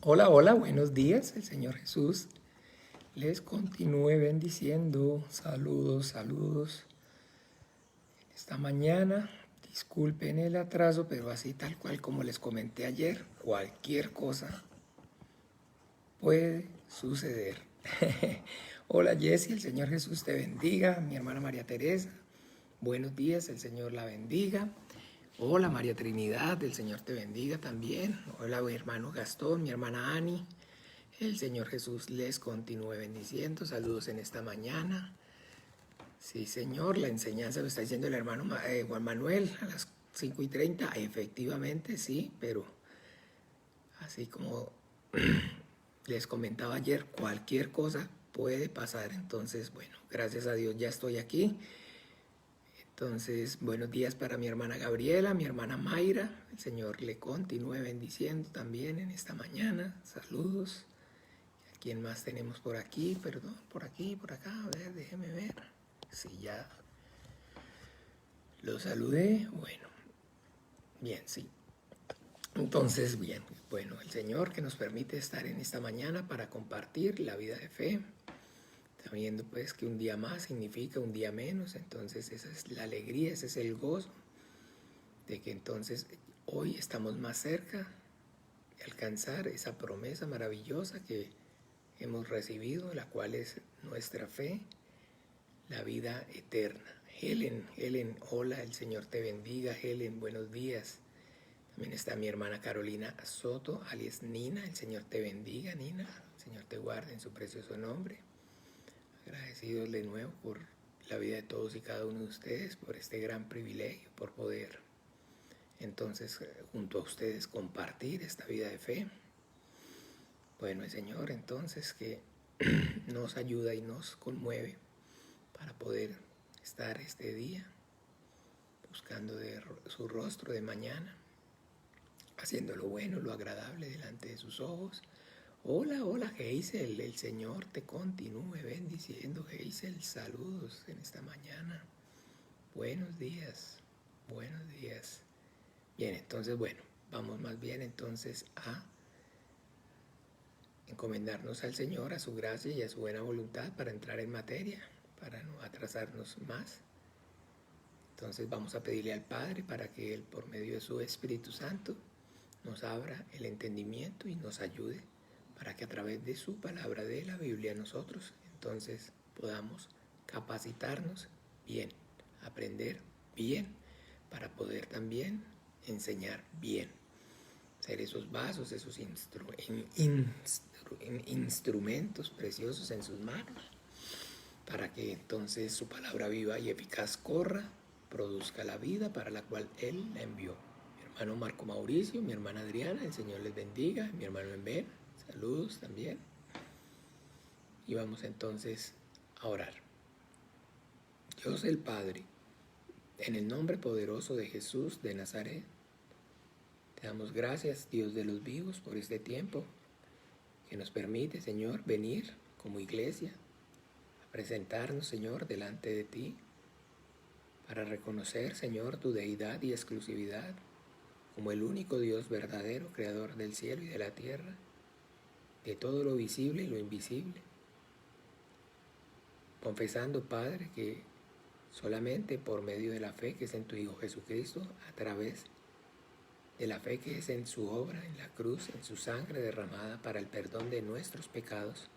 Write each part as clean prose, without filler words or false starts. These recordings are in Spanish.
Hola, hola, buenos días. El Señor Jesús les continúe bendiciendo. Saludos, saludos. Esta mañana, disculpen el atraso, pero así tal cual como les comenté ayer, cualquier cosa puede suceder. Hola Jessy, el Señor Jesús te bendiga. Mi hermana María Teresa, buenos días, el Señor la bendiga. Hola María Trinidad, el Señor te bendiga también. Hola mi hermano Gastón, mi hermana Ani. El Señor Jesús les continúe bendiciendo. Saludos en esta mañana. Sí, Señor, la enseñanza lo está diciendo el hermano Juan Manuel a las 5:30. Efectivamente, sí, pero así como les comentaba ayer, cualquier cosa puede pasar. Entonces, bueno, gracias a Dios ya estoy aquí. Entonces, buenos días para mi hermana Gabriela, mi hermana Mayra. El Señor le continúe bendiciendo también en esta mañana. Saludos. ¿Quién más tenemos por aquí? Perdón, por aquí, por acá. A ver, déjeme ver. Sí, ya lo saludé. Bueno, bien, sí. Entonces, bien, bueno, el Señor que nos permite estar en esta mañana para compartir la vida de fe, sabiendo pues que un día más significa un día menos, entonces esa es la alegría, ese es el gozo de que entonces hoy estamos más cerca de alcanzar esa promesa maravillosa que hemos recibido, la cual es nuestra fe, la vida eterna. Helen, hola, el Señor te bendiga. Helen, buenos días. También está mi hermana Carolina Soto, alias Nina. El Señor te bendiga, Nina. El Señor te guarde en su precioso nombre. Agradecidos de nuevo por la vida de todos y cada uno de ustedes, por este gran privilegio, por poder entonces junto a ustedes compartir esta vida de fe. Bueno, el Señor entonces que nos ayuda y nos conmueve para poder estar este día buscando de su rostro de mañana, haciendo lo bueno, lo agradable delante de sus ojos. Hola, hola Geisel, el Señor te continúe bendiciendo. Geisel, saludos en esta mañana. Buenos días, buenos días. Bien, entonces bueno, vamos más bien entonces a encomendarnos al Señor, a su gracia y a su buena voluntad para entrar en materia, para no atrasarnos más. Entonces vamos a pedirle al Padre para que Él, por medio de su Espíritu Santo, nos abra el entendimiento y nos ayude para que a través de su palabra de la Biblia nosotros entonces podamos capacitarnos bien, aprender bien, para poder también enseñar bien, ser esos vasos, esos instrumentos preciosos en sus manos, para que entonces su palabra viva y eficaz corra, produzca la vida para la cual Él la envió. Mi hermano Marco Mauricio, mi hermana Adriana, el Señor les bendiga, mi hermano Enver, saludos también. Y vamos entonces a orar. Dios el Padre, en el nombre poderoso de Jesús de Nazaret, te damos gracias, Dios de los vivos, por este tiempo que nos permite, Señor, venir como iglesia a presentarnos, Señor, delante de ti, para reconocer, Señor, tu deidad y exclusividad como el único Dios verdadero, creador del cielo y de la tierra, de todo lo visible y lo invisible. Confesando, Padre, que solamente por medio de la fe que es en tu Hijo Jesucristo, a través de la fe que es en su obra, en la cruz, en su sangre derramada para el perdón de nuestros pecados,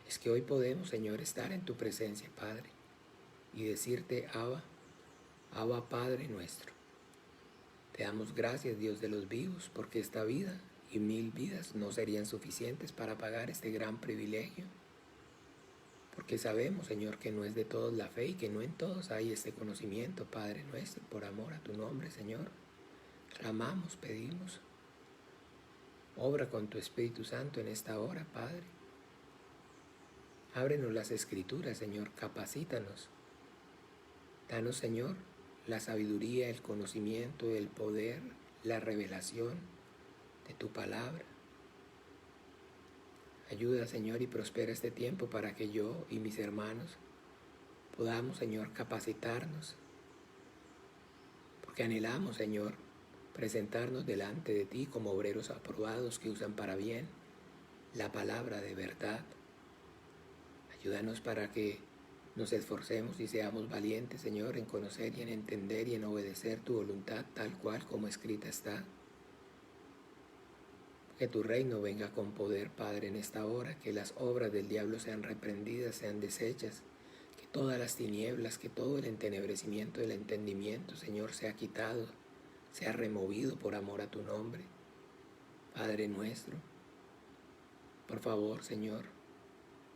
es que hoy podemos, Señor, estar en tu presencia, Padre, y decirte, Abba, Abba, Padre nuestro. Te damos gracias, Dios de los vivos, porque esta vida y 1000 vidas no serían suficientes para pagar este gran privilegio. Porque sabemos, Señor, que no es de todos la fe y que no en todos hay este conocimiento, Padre nuestro, por amor a tu nombre, Señor. Clamamos, pedimos. Obra con tu Espíritu Santo en esta hora, Padre. Ábrenos las Escrituras, Señor, capacítanos. Danos, Señor, la sabiduría, el conocimiento, el poder, la revelación de tu palabra. Ayuda, Señor, y prospera este tiempo para que yo y mis hermanos podamos, Señor, capacitarnos, porque anhelamos, Señor, presentarnos delante de ti como obreros aprobados que usan para bien la palabra de verdad. Ayúdanos para que nos esforcemos y seamos valientes, Señor, en conocer y en entender y en obedecer tu voluntad tal cual como escrita está. Que tu reino venga con poder, Padre, en esta hora, que las obras del diablo sean reprendidas, sean deshechas, que todas las tinieblas, que todo el entenebrecimiento del entendimiento, Señor, sea quitado, sea removido por amor a tu nombre. Padre nuestro, por favor, Señor,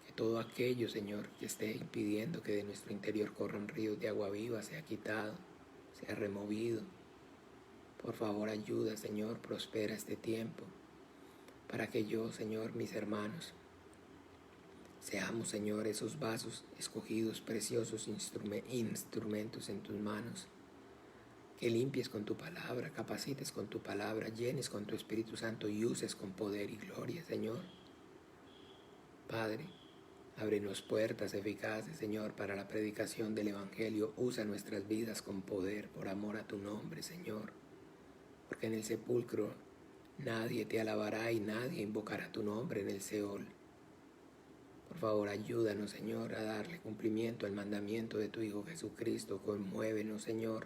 que todo aquello, Señor, que esté impidiendo que de nuestro interior corran ríos de agua viva sea quitado, sea removido. Por favor, ayuda, Señor, prospera este tiempo, para que yo, Señor, mis hermanos, seamos, Señor, esos vasos escogidos, preciosos instrumentos en tus manos, que limpies con tu palabra, capacites con tu palabra, llenes con tu Espíritu Santo y uses con poder y gloria, Señor. Padre, ábrenos puertas eficaces, Señor, para la predicación del Evangelio. Usa nuestras vidas con poder, por amor a tu nombre, Señor, porque en el sepulcro nadie te alabará y nadie invocará tu nombre en el Seol. Por favor, ayúdanos, Señor, a darle cumplimiento al mandamiento de tu Hijo Jesucristo. Conmuévenos, Señor,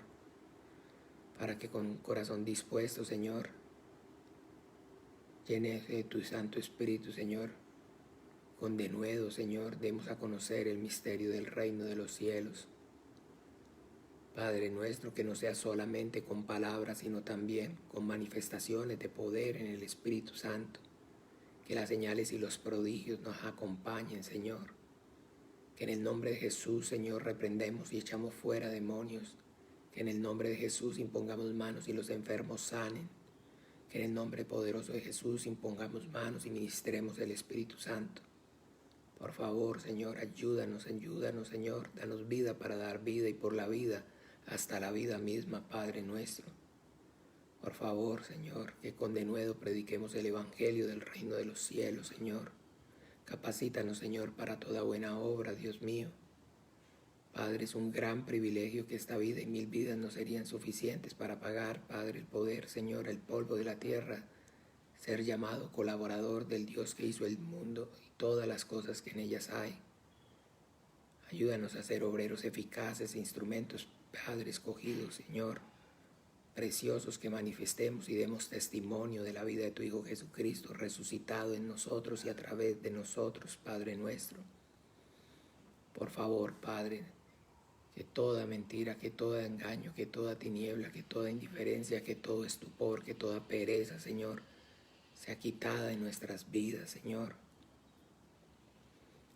para que con un corazón dispuesto, Señor, llenes de tu Santo Espíritu, Señor, con denuedo, Señor, demos a conocer el misterio del reino de los cielos. Padre nuestro, que no sea solamente con palabras, sino también con manifestaciones de poder en el Espíritu Santo. Que las señales y los prodigios nos acompañen, Señor. Que en el nombre de Jesús, Señor, reprendemos y echamos fuera demonios. Que en el nombre de Jesús impongamos manos y los enfermos sanen. Que en el nombre poderoso de Jesús impongamos manos y ministremos el Espíritu Santo. Por favor, Señor, ayúdanos, Señor. Danos vida para dar vida y por la vida hasta la vida misma, Padre nuestro. Por favor, Señor, que con denuedo prediquemos el Evangelio del reino de los cielos, Señor. Capacítanos, Señor, para toda buena obra, Dios mío. Padre, es un gran privilegio que esta vida y 1000 vidas no serían suficientes para pagar, Padre, el poder, Señor, el polvo de la tierra, ser llamado colaborador del Dios que hizo el mundo y todas las cosas que en ellas hay. Ayúdanos a ser obreros eficaces, instrumentos, Padre, escogidos, Señor, preciosos, que manifestemos y demos testimonio de la vida de tu Hijo Jesucristo, resucitado en nosotros y a través de nosotros, Padre nuestro. Por favor, Padre, que toda mentira, que todo engaño, que toda tiniebla, que toda indiferencia, que todo estupor, que toda pereza, Señor, sea quitada de nuestras vidas, Señor.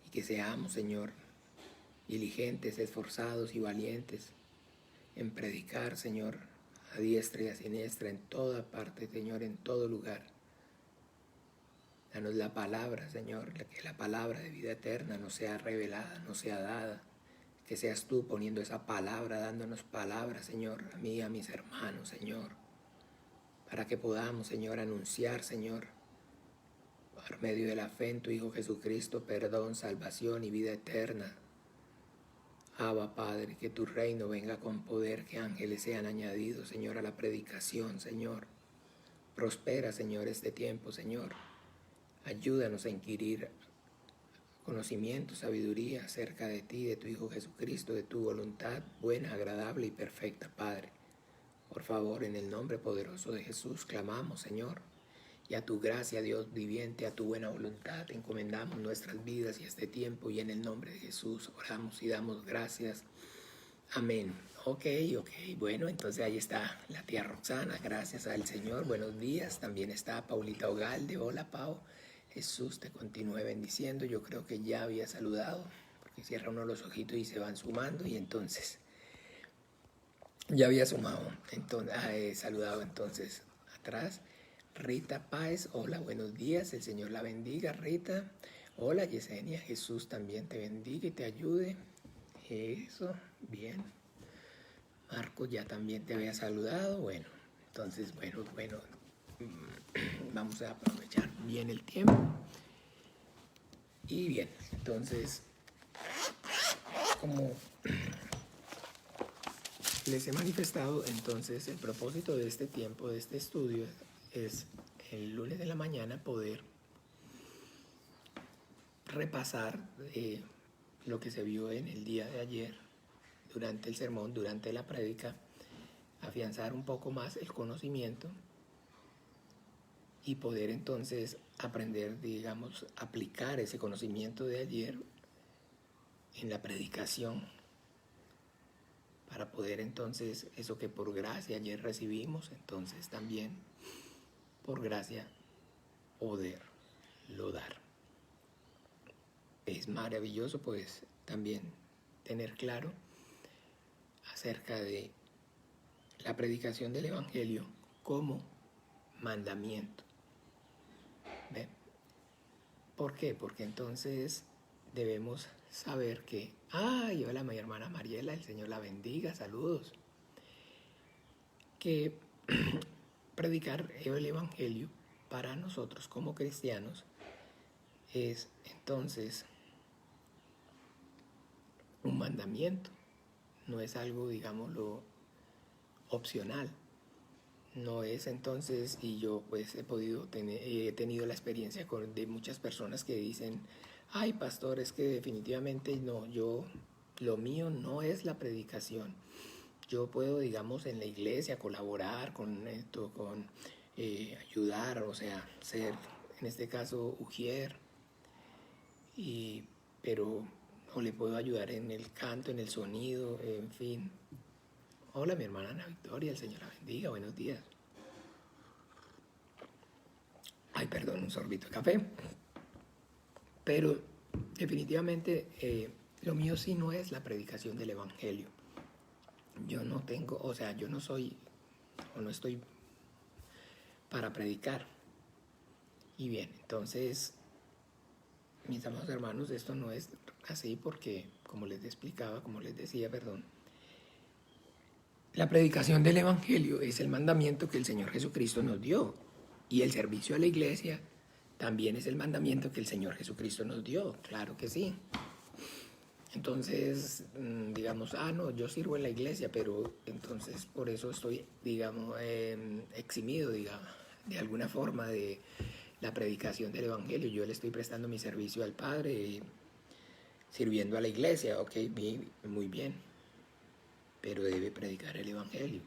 Y que seamos, Señor, diligentes, esforzados y valientes en predicar, Señor, a diestra y a siniestra, en toda parte, Señor, en todo lugar. Danos la palabra, Señor, que la palabra de vida eterna nos sea revelada, nos sea dada. Que seas tú poniendo esa palabra, dándonos palabra, Señor, a mí y a mis hermanos, Señor. Para que podamos, Señor, anunciar, Señor, por medio de la fe en tu Hijo Jesucristo, perdón, salvación y vida eterna. Abba, Padre, que tu reino venga con poder, que ángeles sean añadidos, Señor, a la predicación, Señor. Prospera, Señor, este tiempo, Señor. Ayúdanos a inquirir conocimiento, sabiduría acerca de ti, de tu Hijo Jesucristo, de tu voluntad buena, agradable y perfecta, Padre. Por favor, en el nombre poderoso de Jesús, clamamos, Señor. Y a tu gracia, Dios viviente, a tu buena voluntad, encomendamos nuestras vidas y este tiempo. Y en el nombre de Jesús oramos y damos gracias. Amén. Ok. Bueno, entonces ahí está la tía Roxana. Gracias al Señor. Buenos días. También está Paulita Ogalde. Hola, Pau. Jesús te continúe bendiciendo. Yo creo que ya había saludado, porque cierra uno los ojitos y se van sumando. Y entonces, ya había sumado. Entonces, saludado entonces atrás. Rita Páez, hola, buenos días, el Señor la bendiga, Rita. Hola, Yesenia, Jesús también te bendiga y te ayude. Eso, bien. Marcos ya también te había saludado. Bueno, entonces, bueno, vamos a aprovechar bien el tiempo. Y bien, entonces, como les he manifestado, entonces el propósito de este tiempo, de este estudio, es el lunes de la mañana poder repasar lo que se vio en el día de ayer, durante el sermón, durante la prédica, afianzar un poco más el conocimiento y poder entonces aprender, digamos, aplicar ese conocimiento de ayer en la predicación, para poder entonces, eso que por gracia ayer recibimos, entonces también por gracia poderlo dar. Es maravilloso pues también tener claro acerca de la predicación del Evangelio como mandamiento. ¿Ve? ¿Por qué? Porque entonces debemos saber que, ¡ay, hola mi hermana Mariela, el Señor la bendiga, saludos! Que predicar el Evangelio para nosotros como cristianos es entonces un mandamiento, no es algo, digámoslo, opcional. No es entonces, y yo pues he tenido la experiencia de muchas personas que dicen, ay pastor, es que definitivamente no, lo mío no es la predicación. Yo puedo, digamos, en la iglesia colaborar con esto, con ayudar, o sea, ser, en este caso, ujier, pero no le puedo ayudar en el canto, en el sonido, en fin. Hola, mi hermana Ana Victoria, el Señor la bendiga, buenos días. Ay, perdón, un sorbito de café. Pero definitivamente lo mío sí no es la predicación del Evangelio. Yo no tengo, o sea, yo no soy o no estoy para predicar. Y bien, entonces, mis amados hermanos, esto no es así porque, como les explicaba, como les decía, perdón, la predicación del Evangelio es el mandamiento que el Señor Jesucristo nos dio. Y el servicio a la iglesia también es el mandamiento que el Señor Jesucristo nos dio, claro que sí. Entonces, digamos, no, yo sirvo en la iglesia, pero entonces por eso estoy, digamos, eximido, digamos, de alguna forma de la predicación del Evangelio. Yo le estoy prestando mi servicio al Padre, sirviendo a la iglesia, ok, muy bien, pero debe predicar el Evangelio.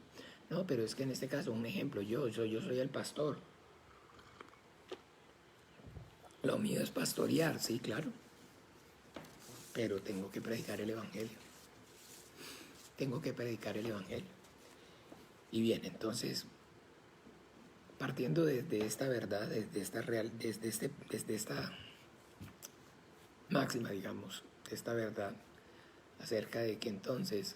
No, pero es que en este caso, un ejemplo, yo soy el pastor. Lo mío es pastorear, sí, claro, pero tengo que predicar el Evangelio. Tengo que predicar el Evangelio. Y bien, entonces, partiendo desde esta verdad, desde esta máxima, digamos, de esta verdad, acerca de que entonces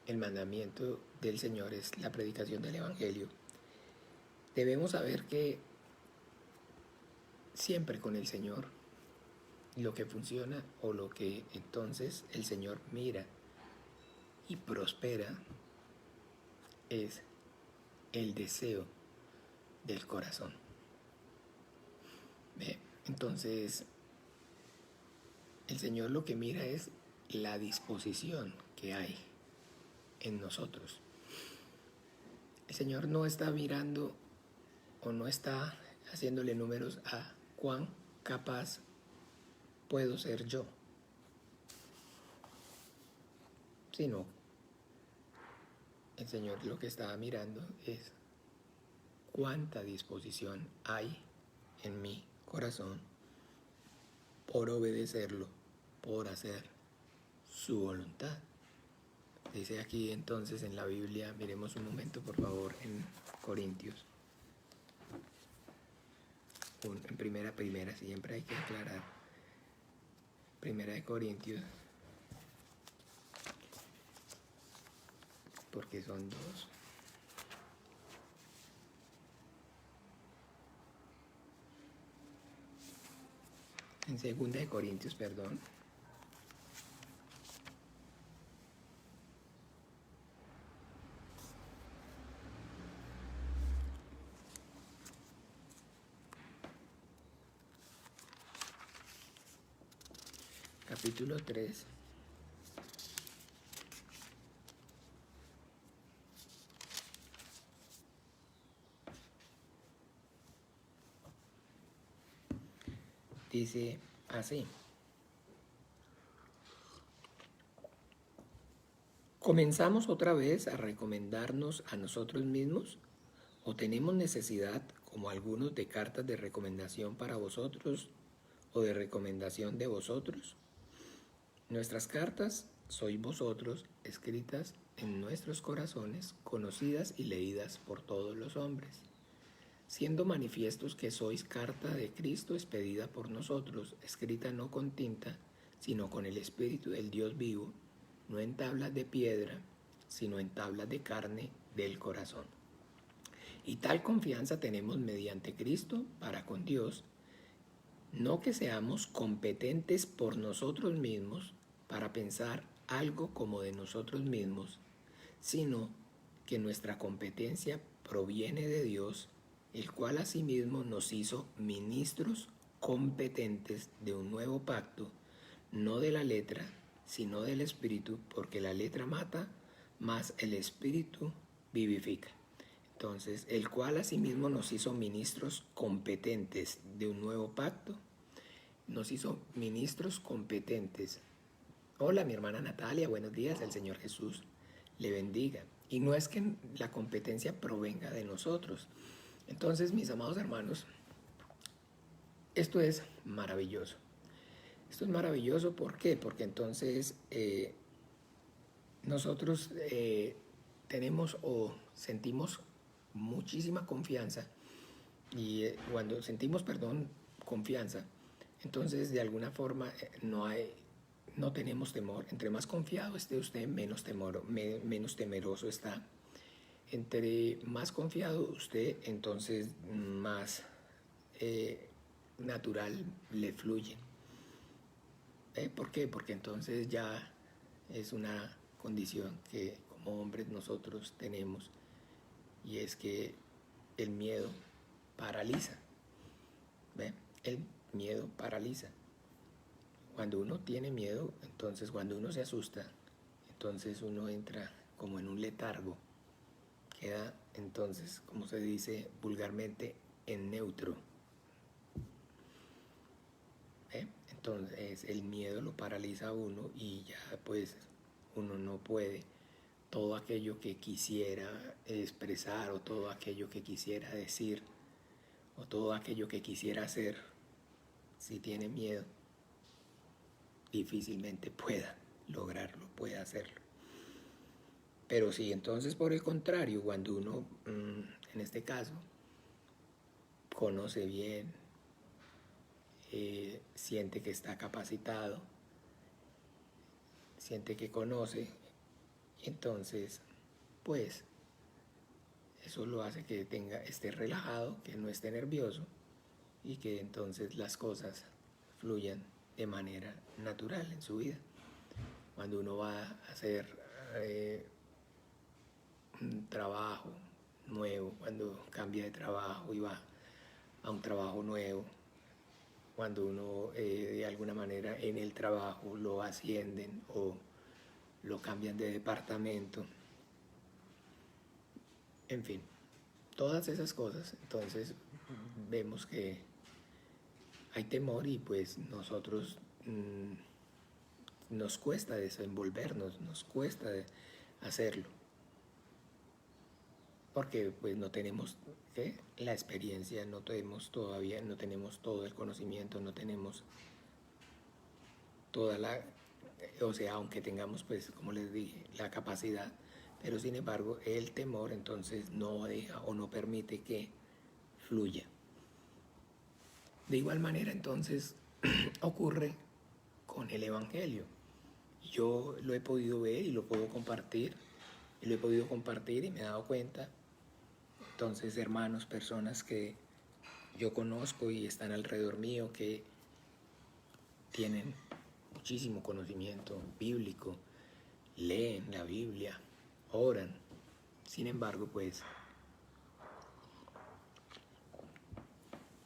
el mandamiento del Señor es la predicación del Evangelio, debemos saber que siempre con el Señor lo que funciona o lo que entonces el Señor mira y prospera es el deseo del corazón. Entonces, el Señor lo que mira es la disposición que hay en nosotros. El Señor no está mirando o no está haciéndole números a cuán capaz puedo ser yo, sino el Señor lo que está mirando es cuánta disposición hay en mi corazón por obedecerlo, por hacer su voluntad. Dice aquí entonces en la Biblia, miremos un momento por favor en Corintios. En primera, siempre hay que aclarar. Primera de Corintios, porque son dos. En segunda de Corintios, perdón. Capítulo 3. dice así: ¿comenzamos otra vez a recomendarnos a nosotros mismos? ¿O tenemos necesidad, como algunos, de cartas de recomendación para vosotros o de recomendación de vosotros? Nuestras cartas sois vosotros, escritas en nuestros corazones, conocidas y leídas por todos los hombres, siendo manifiestos que sois carta de Cristo expedida por nosotros, escrita no con tinta, sino con el Espíritu del Dios vivo, no en tablas de piedra, sino en tablas de carne del corazón. Y tal confianza tenemos mediante Cristo para con Dios, no que seamos competentes por nosotros mismos para pensar algo como de nosotros mismos, sino que nuestra competencia proviene de Dios, el cual asimismo nos hizo ministros competentes de un nuevo pacto, no de la letra, sino del Espíritu, porque la letra mata, mas el Espíritu vivifica. Entonces, el cual asimismo nos hizo ministros competentes de un nuevo pacto, nos hizo ministros competentes. Hola, mi hermana Natalia, buenos días, el Señor Jesús le bendiga. Y no es que la competencia provenga de nosotros. Entonces, mis amados hermanos, esto es maravilloso. Esto es maravilloso, ¿por qué? Porque entonces nosotros tenemos o sentimos muchísima confianza y cuando sentimos, confianza, entonces de alguna forma no tenemos temor. Entre más confiado esté usted, menos temeroso está. Entre más confiado usted, entonces más natural le fluye. ¿Por qué? Porque entonces ya es una condición que como hombres nosotros tenemos, y es que el miedo paraliza. ¿Ve? El miedo paraliza. Cuando uno tiene miedo, entonces cuando uno se asusta, entonces uno entra como en un letargo, queda entonces, como se dice vulgarmente, en neutro. Entonces el miedo lo paraliza a uno y ya pues uno no puede todo aquello que quisiera expresar o todo aquello que quisiera decir o todo aquello que quisiera hacer. Si tiene miedo, difícilmente pueda lograrlo, pueda hacerlo. Pero si entonces por el contrario, cuando uno en este caso conoce bien, siente que está capacitado, siente que conoce, entonces pues eso lo hace que esté relajado, que no esté nervioso y que entonces las cosas fluyan de manera natural en su vida. Cuando uno va a hacer un trabajo nuevo, cuando cambia de trabajo y va a un trabajo nuevo, cuando uno de alguna manera en el trabajo lo ascienden o lo cambian de departamento, en fin, todas esas cosas, entonces vemos que hay temor y pues nosotros nos cuesta desenvolvernos, nos cuesta hacerlo, porque pues no tenemos la experiencia, no tenemos todo el conocimiento, no tenemos toda la, o sea, aunque tengamos pues, como les dije, la capacidad, pero sin embargo el temor entonces no deja o no permite que fluya. De igual manera entonces ocurre con el Evangelio. Yo lo he podido ver y lo puedo compartir, y me he dado cuenta. Entonces, hermanos, personas que yo conozco y están alrededor mío, que tienen muchísimo conocimiento bíblico, leen la Biblia, oran. Sin embargo, pues,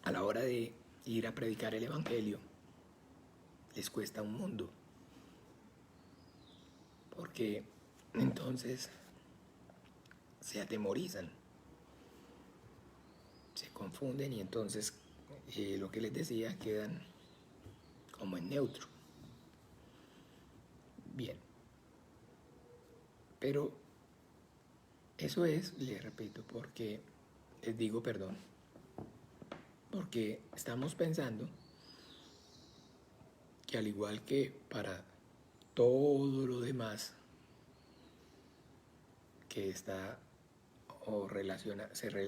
a la hora de ir a predicar el Evangelio, les cuesta un mundo. Porque entonces se atemorizan, se confunden y entonces lo que les decía, quedan como en neutro. Bien, pero eso es, le repito, porque les digo perdón, porque estamos pensando que al igual que para todo lo demás que está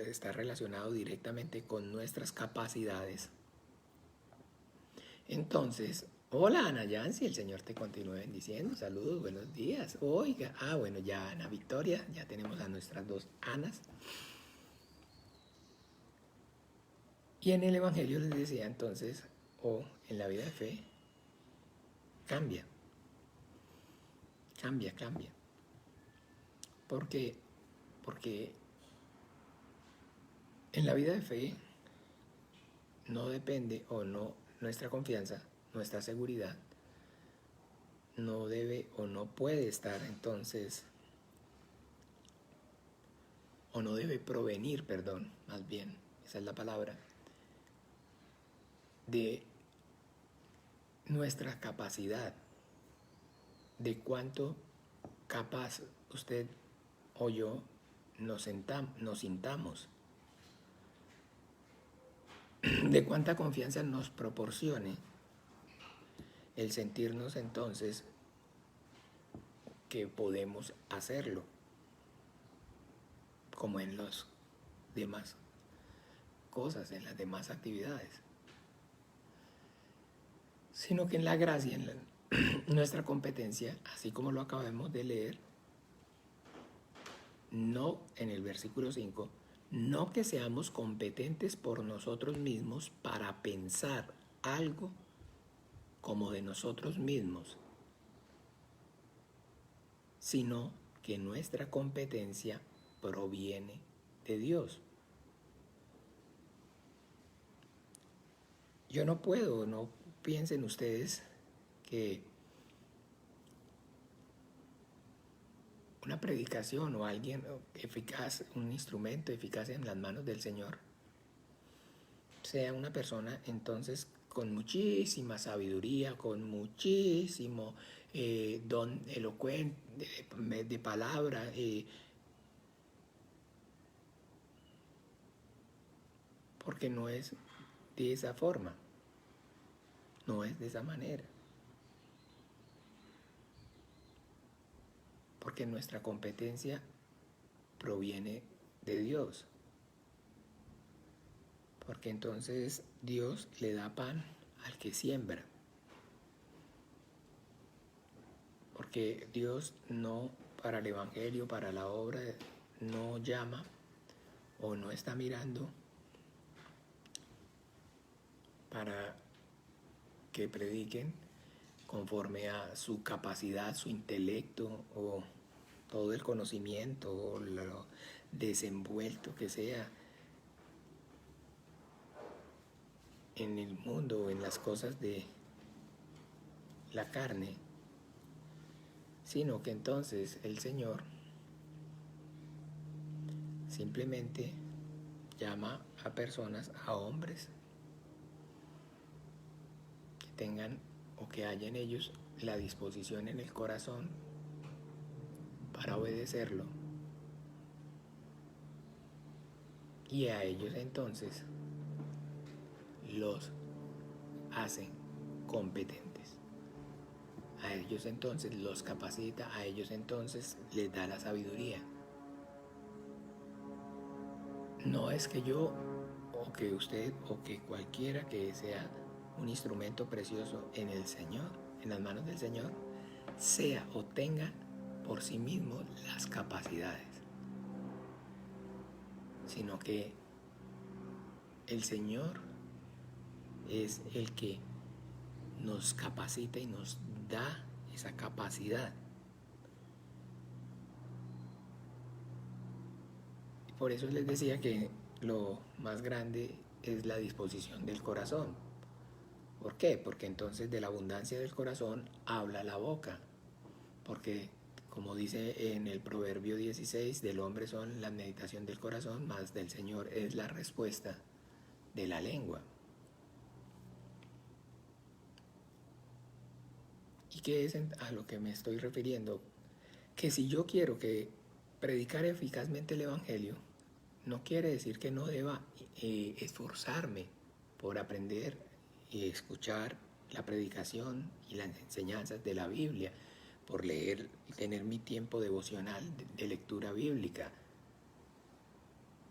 está relacionado directamente con nuestras capacidades, entonces, hola Ana Yancy, el Señor te continúe bendiciendo, saludos, buenos días, oiga, bueno, ya Ana Victoria, ya tenemos a nuestras dos Anas. Y en el Evangelio les decía entonces, en la vida de fe, cambia. Porque en la vida de fe no depende nuestra confianza, nuestra seguridad, no debe o no puede estar entonces, o no debe provenir, perdón, más bien, esa es la palabra, de nuestra capacidad, de cuánto capaz usted o yo nos sintamos, de cuánta confianza nos proporcione el sentirnos entonces que podemos hacerlo, como en las demás cosas, en las demás actividades, sino que en la gracia, nuestra competencia, así como lo acabamos de leer, no en el versículo 5, no que seamos competentes por nosotros mismos para pensar algo como de nosotros mismos, sino que nuestra competencia proviene de Dios. Yo no puedo, no piensen ustedes que una predicación o alguien eficaz, un instrumento eficaz en las manos del Señor, sea una persona entonces con muchísima sabiduría, con muchísimo don elocuente de palabra, porque no es de esa forma, no es de esa manera. Porque nuestra competencia proviene de Dios. Porque entonces Dios le da pan al que siembra. Porque Dios no, para el Evangelio, para la obra, no llama o no está mirando para que prediquen conforme a su capacidad, su intelecto o todo el conocimiento o lo desenvuelto que sea en el mundo o en las cosas de la carne, sino que entonces el Señor simplemente llama a personas, a hombres que tengan o que haya en ellos la disposición en el corazón para obedecerlo, y a ellos entonces los hacen competentes, a ellos entonces los capacita, a ellos entonces les da la sabiduría. No es que yo o que usted o que cualquiera que sea un instrumento precioso en el Señor, en las manos del Señor, sea o tenga por sí mismo las capacidades, sino que el Señor es el que nos capacita y nos da esa capacidad. Por eso les decía que lo más grande es la disposición del corazón. ¿Por qué? Porque entonces de la abundancia del corazón habla la boca. Porque, como dice en el Proverbio 16, del hombre son la meditación del corazón, más del Señor es la respuesta de la lengua. ¿Y qué es a lo que me estoy refiriendo? Que si yo quiero que predicar eficazmente el Evangelio, no quiere decir que no deba esforzarme por aprender y escuchar la predicación y las enseñanzas de la Biblia, por leer y tener mi tiempo devocional de lectura bíblica,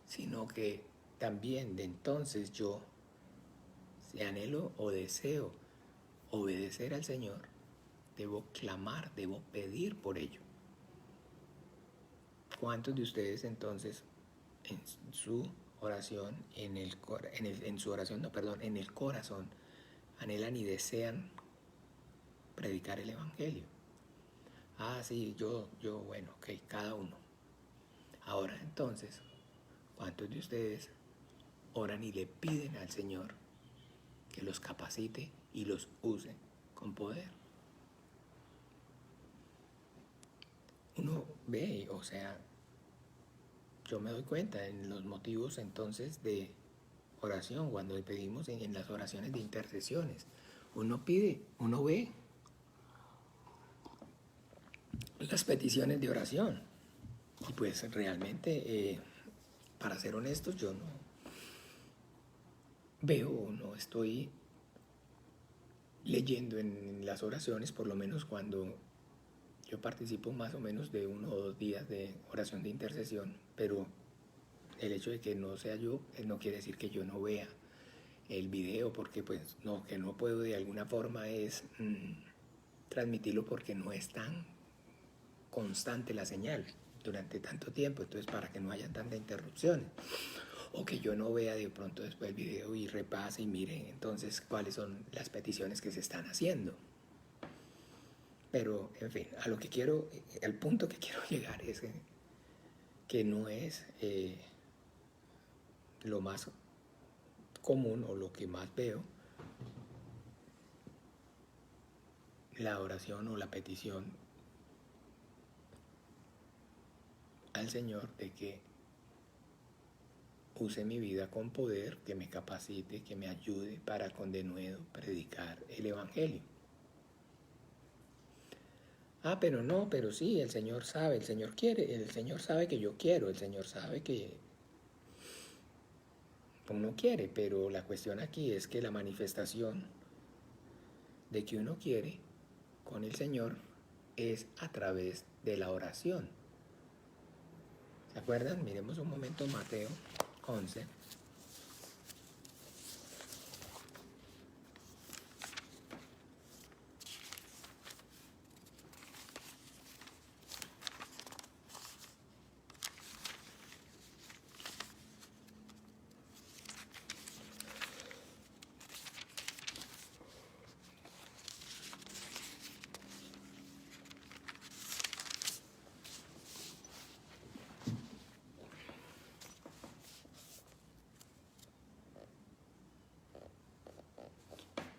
sino que también de entonces yo, si anhelo o deseo obedecer al Señor, debo clamar, debo pedir por ello. ¿Cuántos de ustedes entonces en su oración, en el corazón, anhelan y desean predicar el Evangelio? Ah, sí, bueno, ok, cada uno. Ahora entonces, ¿cuántos de ustedes oran y le piden al Señor que los capacite y los use con poder? Uno ve, o sea, yo me doy cuenta en los motivos entonces de oración, cuando pedimos en las oraciones de intercesiones. Uno pide, uno ve las peticiones de oración. Y pues realmente, para ser honestos, yo no veo, no estoy leyendo en las oraciones, por lo menos cuando yo participo más o menos de 1 o 2 días de oración de intercesión, pero el hecho de que no sea yo, no quiere decir que yo no vea el video, porque pues no, que no puedo de alguna forma es transmitirlo porque no es tan constante la señal durante tanto tiempo, entonces para que no haya tanta interrupción, o que yo no vea de pronto después el video y repase y mire entonces cuáles son las peticiones que se están haciendo. Pero en fin, a lo que quiero, al punto que quiero llegar es que no es lo más común o lo que más veo la oración o la petición al Señor de que use mi vida con poder, que me capacite, que me ayude para con denuedo predicar el Evangelio. Ah, pero no, pero sí, el Señor sabe, el Señor quiere, el Señor sabe que yo quiero, el Señor sabe que uno quiere, pero la cuestión aquí es que la manifestación de que uno quiere con el Señor es a través de la oración. ¿Se acuerdan? Miremos un momento Mateo 11.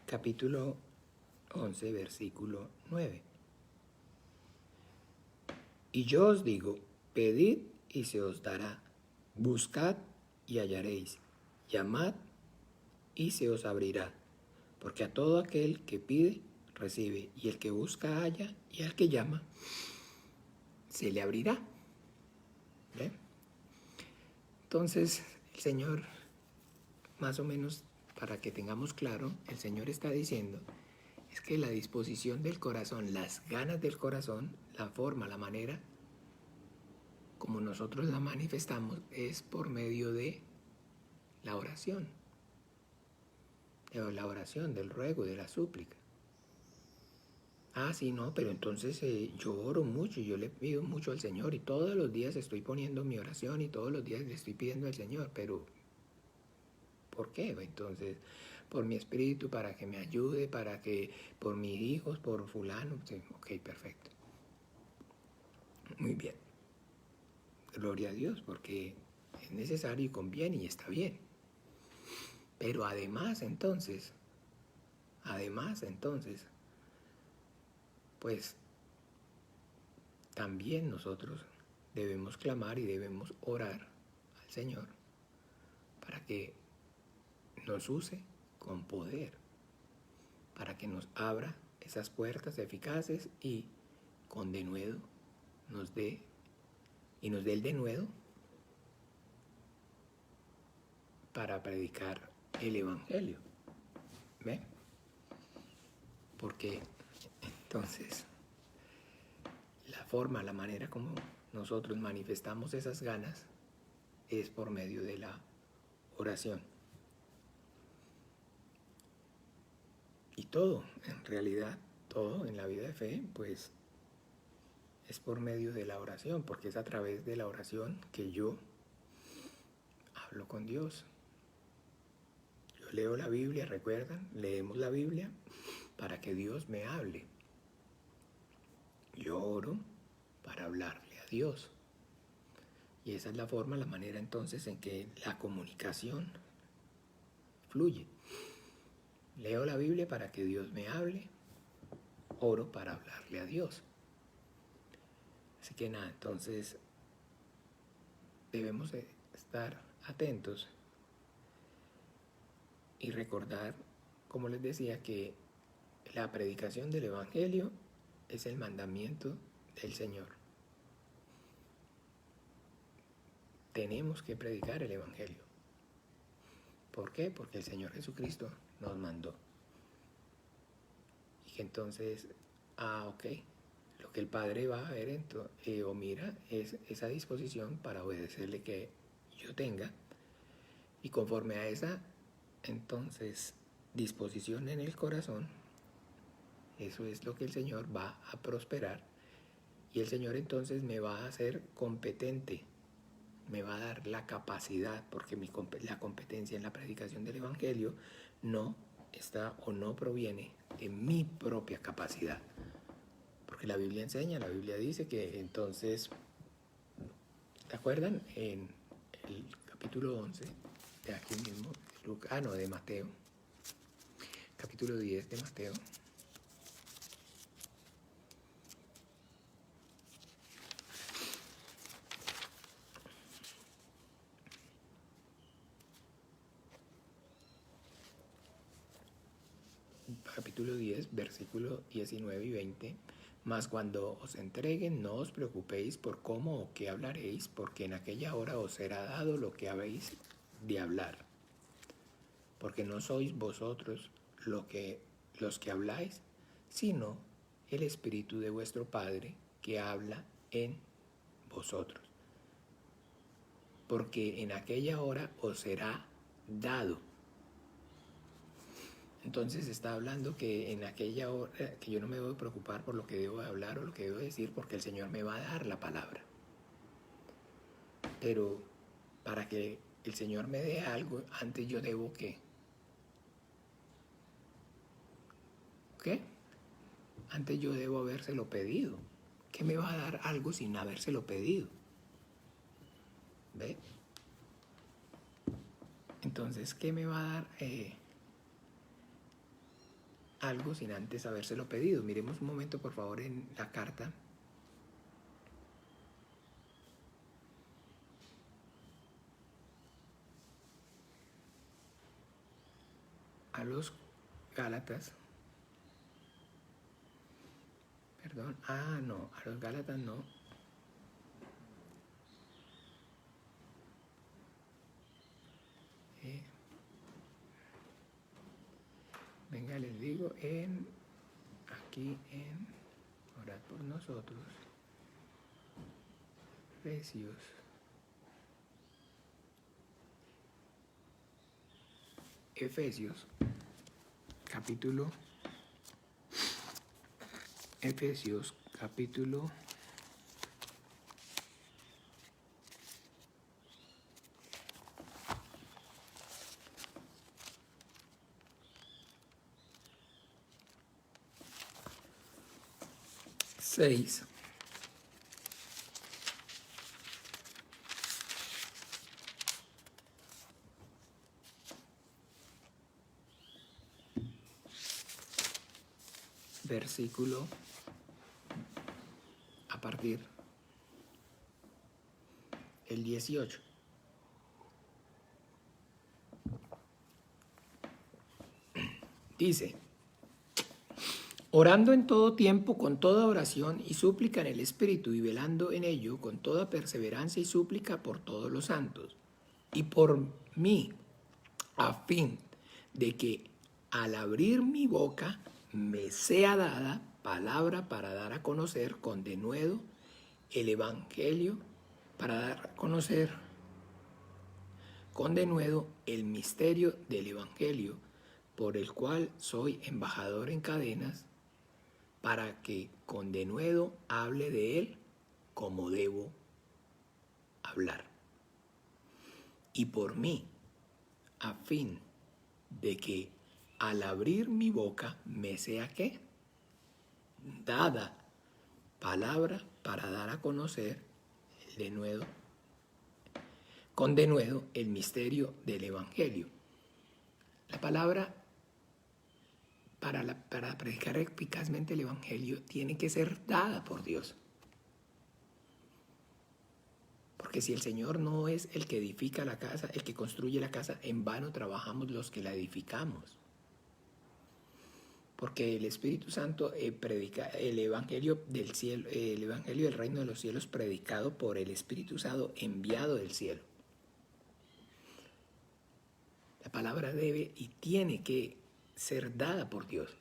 Capítulo 11, versículo 9. Y yo os digo, pedid y se os dará, buscad y hallaréis, llamad y se os abrirá, porque a todo aquel que pide, recibe, y el que busca halla, y al que llama, se le abrirá. ¿Ve? Entonces, el Señor, más o menos, para que tengamos claro, el Señor está diciendo, es que la disposición del corazón, las ganas del corazón, la forma, la manera, como nosotros la manifestamos, es por medio de la oración. De la oración, del ruego, de la súplica. Ah, sí, no, pero entonces yo oro mucho, yo le pido mucho al Señor y todos los días estoy poniendo mi oración y todos los días le estoy pidiendo al Señor, pero ¿por qué? Entonces, por mi espíritu, para que me ayude, para que, por mis hijos, por fulano, sí, ok, perfecto. Muy bien. Gloria a Dios, porque es necesario y conviene y está bien. Pero además entonces, pues también nosotros debemos clamar y debemos orar al Señor para que nos use con poder, para que nos abra esas puertas eficaces y con denuedo nos dé el denuedo para predicar el Evangelio. ¿Ve? Porque entonces la manera como nosotros manifestamos esas ganas es por medio de la oración. Y todo, en realidad, todo en la vida de fe, pues es por medio de la oración, porque es a través de la oración que yo hablo con Dios. Yo leo la Biblia, ¿recuerdan? Leemos la Biblia para que Dios me hable. Yo oro para hablarle a Dios. Y esa es la forma, la manera entonces en que la comunicación fluye. Leo la Biblia para que Dios me hable, oro para hablarle a Dios. Así que nada, entonces debemos de estar atentos y recordar, como les decía, que la predicación del Evangelio es el mandamiento del Señor. Tenemos que predicar el Evangelio. ¿Por qué? Porque el Señor Jesucristo nos mandó. Y que entonces, ok, lo que el Padre va a ver o mira es esa disposición para obedecerle que yo tenga. Y conforme a esa, entonces, disposición en el corazón, eso es lo que el Señor va a prosperar. Y el Señor entonces me va a hacer competente, me va a dar la capacidad, porque la competencia en la predicación del Evangelio no está o no proviene de mi propia capacidad. Porque la Biblia enseña, la Biblia dice que entonces, ¿se acuerdan? En el capítulo 11, de aquí mismo, de Mateo, capítulo 10 de Mateo, capítulo 10, versículo 19 y 20. Mas cuando os entreguen, no os preocupéis por cómo o qué hablaréis, porque en aquella hora os será dado lo que habéis de hablar. Porque no sois vosotros los que habláis, sino el Espíritu de vuestro Padre que habla en vosotros. Porque en aquella hora os será dado. Entonces está hablando que en aquella hora, que yo no me debo preocupar por lo que debo hablar o lo que debo decir, porque el Señor me va a dar la palabra. Pero para que el Señor me dé algo, antes yo debo ¿qué? ¿Qué? Antes yo debo habérselo pedido. ¿Qué me va a dar algo sin habérselo pedido? ¿Ve? Entonces, ¿qué me va a dar algo sin antes habérselo pedido? Miremos un momento, por favor, en la carta a los Gálatas. Perdón, no, a los Gálatas no. Venga, les digo, aquí en Orad por nosotros, Efesios, capítulo 6. Versículo a partir el 18. Dice: orando en todo tiempo con toda oración y súplica en el Espíritu y velando en ello con toda perseverancia y súplica por todos los santos y por mí, a fin de que al abrir mi boca me sea dada palabra para dar a conocer con denuedo el Evangelio, para dar a conocer con denuedo el misterio del Evangelio, por el cual soy embajador en cadenas, para que con denuedo hable de él como debo hablar. Y por mí, a fin de que al abrir mi boca me sea ¿qué? Dada palabra para dar a conocer el denuedo, con denuedo el misterio del Evangelio. La palabra para predicar eficazmente el Evangelio tiene que ser dada por Dios. Porque si el Señor no es el que edifica la casa, el que construye la casa, en vano trabajamos los que la edificamos. Porque el Espíritu Santo predica el Evangelio del cielo, el Evangelio del reino de los cielos predicado por el Espíritu Santo enviado del cielo. La palabra debe y tiene que ser dada por Dios.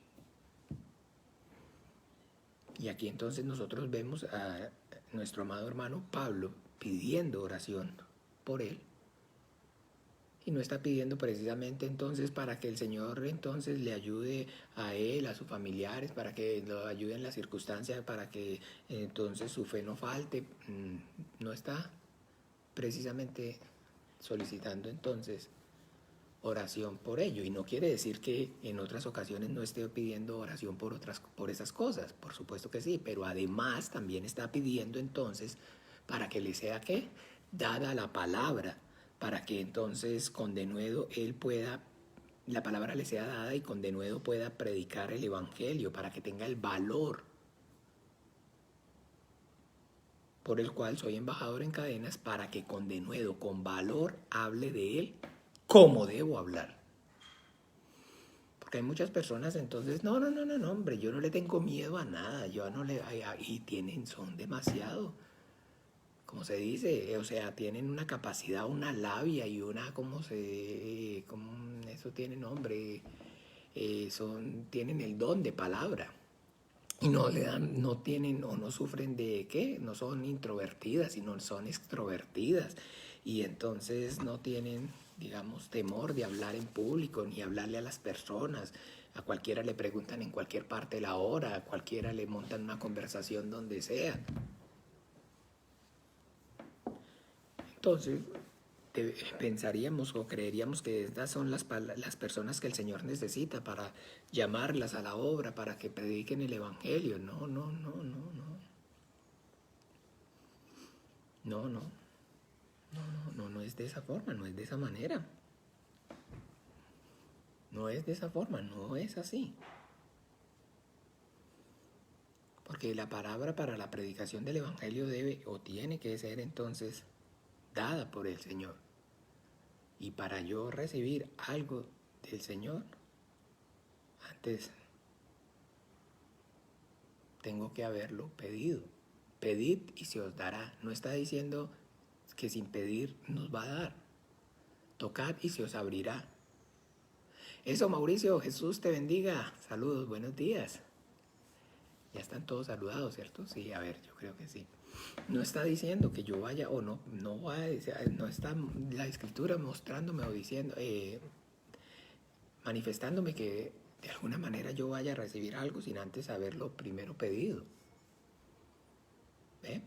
Y aquí entonces nosotros vemos a nuestro amado hermano Pablo pidiendo oración por él. Y no está pidiendo precisamente entonces para que el Señor entonces le ayude a él, a sus familiares, para que lo ayude en las circunstancias, para que entonces su fe no falte. No está precisamente solicitando entonces oración por ello. Y no quiere decir que en otras ocasiones no esté pidiendo oración por esas cosas. Por supuesto que sí, pero además también está pidiendo entonces para que le sea ¿qué? Dada la palabra, para que entonces con denuedo él pueda, la palabra le sea dada y con denuedo pueda predicar el Evangelio, para que tenga el valor por el cual soy embajador en cadenas, para que con denuedo, con valor, hable de él como debo hablar. Porque hay muchas personas entonces, no, hombre, yo no le tengo miedo a nada, yo no le, y son demasiado, como se dice, o sea, tienen una capacidad, una labia y una, eso tiene nombre, tienen el don de palabra. Y no tienen o no sufren de ¿qué? No son introvertidas, sino son extrovertidas. Y entonces no tienen, digamos, temor de hablar en público ni hablarle a las personas. A cualquiera le preguntan en cualquier parte de la hora, a cualquiera le montan una conversación donde sea. Entonces, pensaríamos o creeríamos que estas son las personas que el Señor necesita para llamarlas a la obra, para que prediquen el Evangelio. No. No es de esa forma, no es de esa manera. No es de esa forma, no es así. Porque la palabra para la predicación del Evangelio debe o tiene que ser entonces dada por el Señor. Y para yo recibir algo del Señor, antes tengo que haberlo pedido. Pedid y se os dará. No está diciendo que sin pedir nos va a dar. Tocad y se os abrirá. Eso, Mauricio, Jesús te bendiga. Saludos, buenos días. Ya están todos saludados, ¿cierto? Sí, a ver, yo creo que sí. No está diciendo que yo vaya o no está la escritura mostrándome o diciendo, manifestándome que de alguna manera yo vaya a recibir algo sin antes haberlo primero pedido. ¿Ve?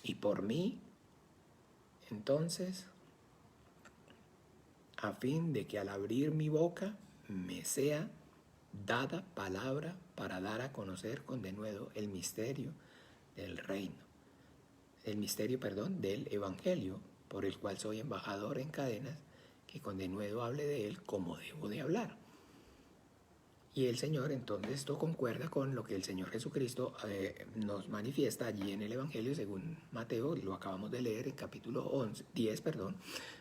Y por mí, entonces, a fin de que al abrir mi boca me sea dada palabra para dar a conocer con denuedo el misterio del reino, del Evangelio, por el cual soy embajador en cadenas, que con denuedo hable de él como debo de hablar. Y el Señor, entonces esto concuerda con lo que el Señor Jesucristo nos manifiesta allí en el Evangelio según Mateo, lo acabamos de leer en capítulo 10,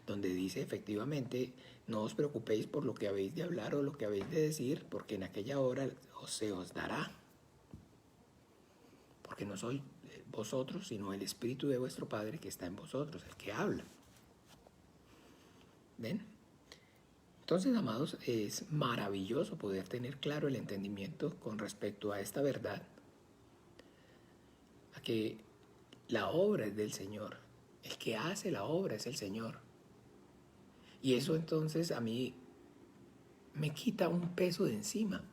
donde dice efectivamente, no os preocupéis por lo que habéis de hablar o lo que habéis de decir, porque en aquella hora se os dará. Porque no sois vosotros, sino el Espíritu de vuestro Padre que está en vosotros, el que habla. ¿Ven? Entonces, amados, es maravilloso poder tener claro el entendimiento con respecto a esta verdad, a que la obra es del Señor, el que hace la obra es el Señor. Y eso entonces a mí me quita un peso de encima.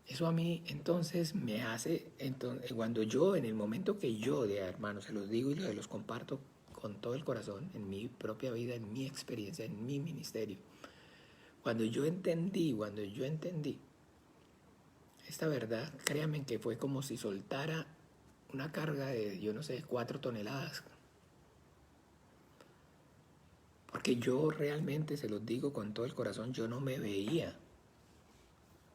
Eso a mí entonces me hace, entonces, cuando yo, en el momento que yo, de hermanos, se los digo y se los comparto con todo el corazón, en mi propia vida, en mi experiencia, en mi ministerio, cuando yo entendí esta verdad, créanme que fue como si soltara una carga de, yo no sé, 4 toneladas. Porque yo realmente, se los digo con todo el corazón, yo no me veía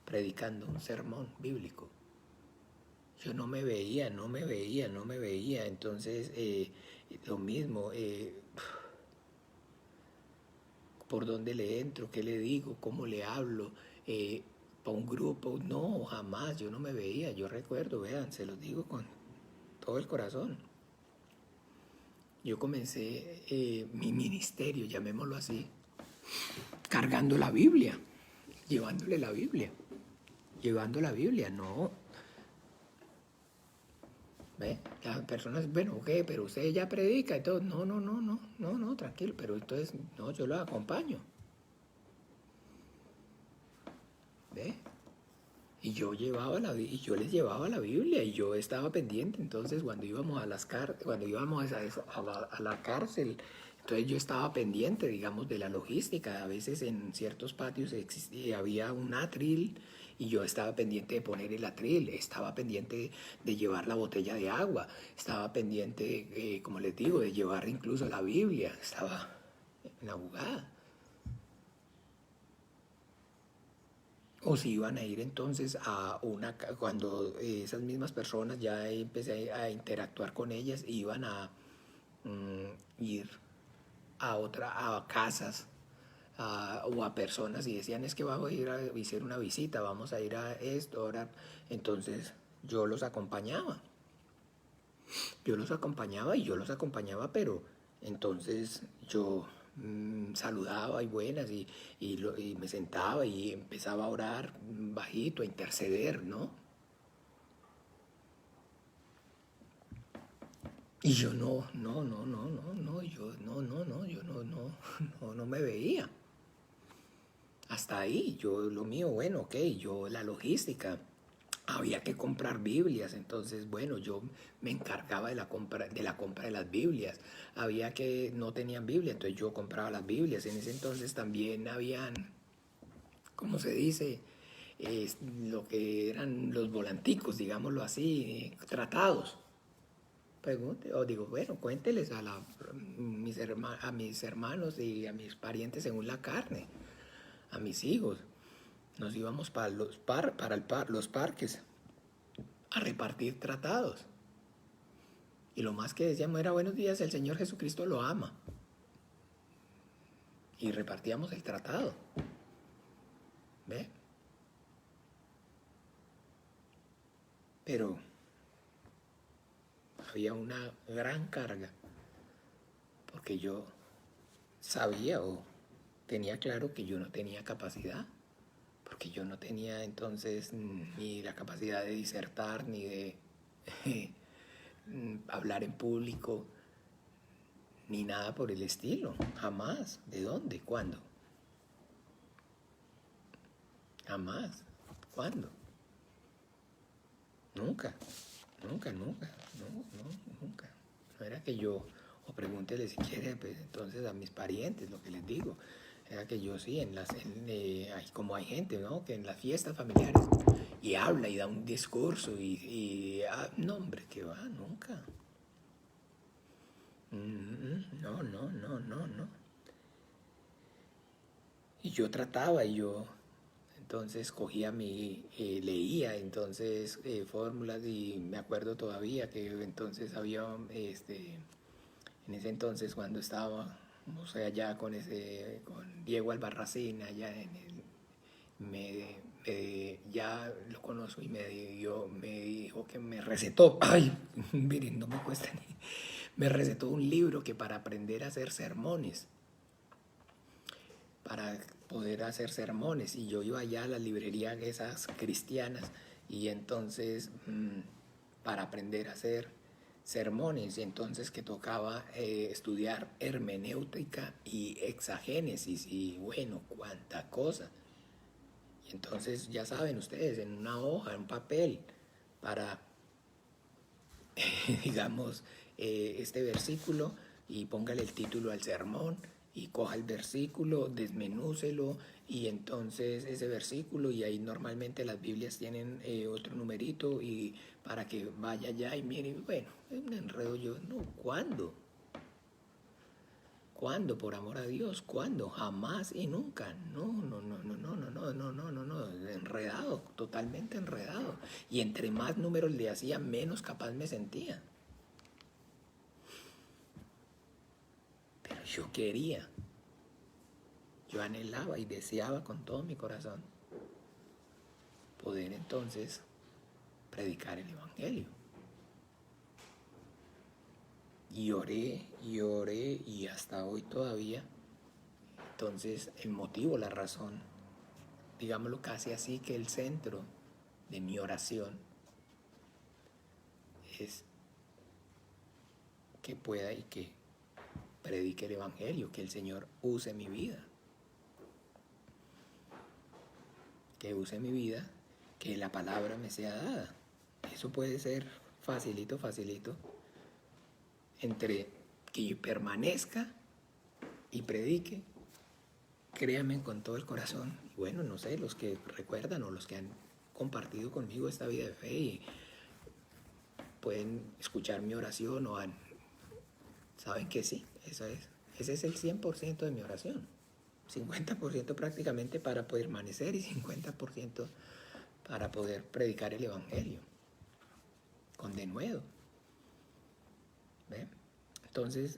predicando un sermón bíblico. Yo no me veía. Entonces, lo mismo, por dónde le entro, qué le digo, cómo le hablo, para un grupo, no, jamás, yo no me veía. Yo recuerdo, vean, se los digo con todo el corazón. Yo comencé mi ministerio, llamémoslo así, cargando la Biblia, llevándole la Biblia, llevando la Biblia, no. ¿Ve? Las personas, bueno, ok, pero usted ya predica y todo. No, tranquilo, pero entonces, no, yo lo acompaño. ¿Ve? Y yo les llevaba la Biblia y yo estaba pendiente. Entonces, cuando íbamos a la cárcel, entonces yo estaba pendiente, digamos, de la logística. A veces en ciertos patios había un atril y yo estaba pendiente de poner el atril, estaba pendiente de llevar la botella de agua, estaba pendiente, como les digo, de llevar incluso la Biblia. Estaba en la jugada. O si iban a ir entonces cuando esas mismas personas ya empecé a interactuar con ellas, iban a ir a casas o a personas y decían, es que vamos a ir a hacer una visita, vamos a ir a esto, ahora. Entonces yo los acompañaba. Y yo los acompañaba, pero entonces yo saludaba y buenas y me sentaba y empezaba a orar bajito, a interceder, ¿no? Y yo no me veía. Hasta ahí, yo lo mío, bueno, ok, yo la logística, había que comprar Biblias, entonces bueno, yo me encargaba de la compra de las Biblias. No tenían Biblia, entonces yo compraba las Biblias. En ese entonces también habían, ¿cómo se dice? Lo que eran los volanticos, digámoslo así, tratados. Pregunte, o digo, bueno, cuénteles a mis hermanos y a mis parientes según la carne, a mis hijos. Nos íbamos para los parques a repartir tratados. Y lo más que decíamos era, buenos días, el Señor Jesucristo lo ama. Y repartíamos el tratado. ¿Ve? Pero había una gran carga, porque yo sabía o tenía claro que yo no tenía capacidad, porque yo no tenía entonces ni la capacidad de disertar, ni de hablar en público, ni nada por el estilo, jamás. ¿De dónde? ¿Cuándo? Jamás. ¿Cuándo? Nunca. Nunca. No era que yo, o pregúntele si quiere, pues, entonces a mis parientes, lo que les digo, era que yo sí, como hay gente, ¿no? Que en las fiestas familiares, y habla y da un discurso, no, hombre, que va, nunca. No. Y yo trataba, entonces cogía leía entonces fórmulas y me acuerdo todavía que entonces había, en ese entonces cuando estaba, o sea, allá con Diego Albarracín, allá ya lo conozco y me dijo que me recetó, ay, miren, no me cuesta ni, me recetó un libro que para aprender a hacer sermones, para poder hacer sermones, y yo iba allá a la librería esas cristianas y entonces para aprender a hacer sermones, y entonces que tocaba estudiar hermenéutica y exagénesis y bueno, cuánta cosa. Y entonces ya saben ustedes, en una hoja, en un papel, para digamos, este versículo y póngale el título al sermón y coja el versículo, desmenúcelo y entonces ese versículo, y ahí normalmente las Biblias tienen otro numerito y para que vaya allá y mire, bueno, es un enredo. Yo, no, ¿cuándo? ¿Cuándo? Por amor a Dios, ¿cuándo? Jamás y nunca. No, no, no, no, no, no, no, no, no, no, no, enredado, totalmente enredado. Y entre más números le hacía, menos capaz me sentía. Pero yo quería, yo anhelaba y deseaba con todo mi corazón poder entonces predicar el Evangelio. Y oré y hasta hoy todavía. Entonces el motivo, la razón, digámoslo casi así, que el centro de mi oración es que pueda y que predique el Evangelio, que el Señor use mi vida. Que use mi vida, que la palabra me sea dada. Eso puede ser facilito, facilito. Entre que yo permanezca y predique, créanme con todo el corazón. Bueno, no sé, los que recuerdan o los que han compartido conmigo esta vida de fe y pueden escuchar mi oración saben que sí, ese es el 100% de mi oración. 50% prácticamente para poder permanecer y 50% para poder predicar el Evangelio con denuedo. ¿Ve? Entonces,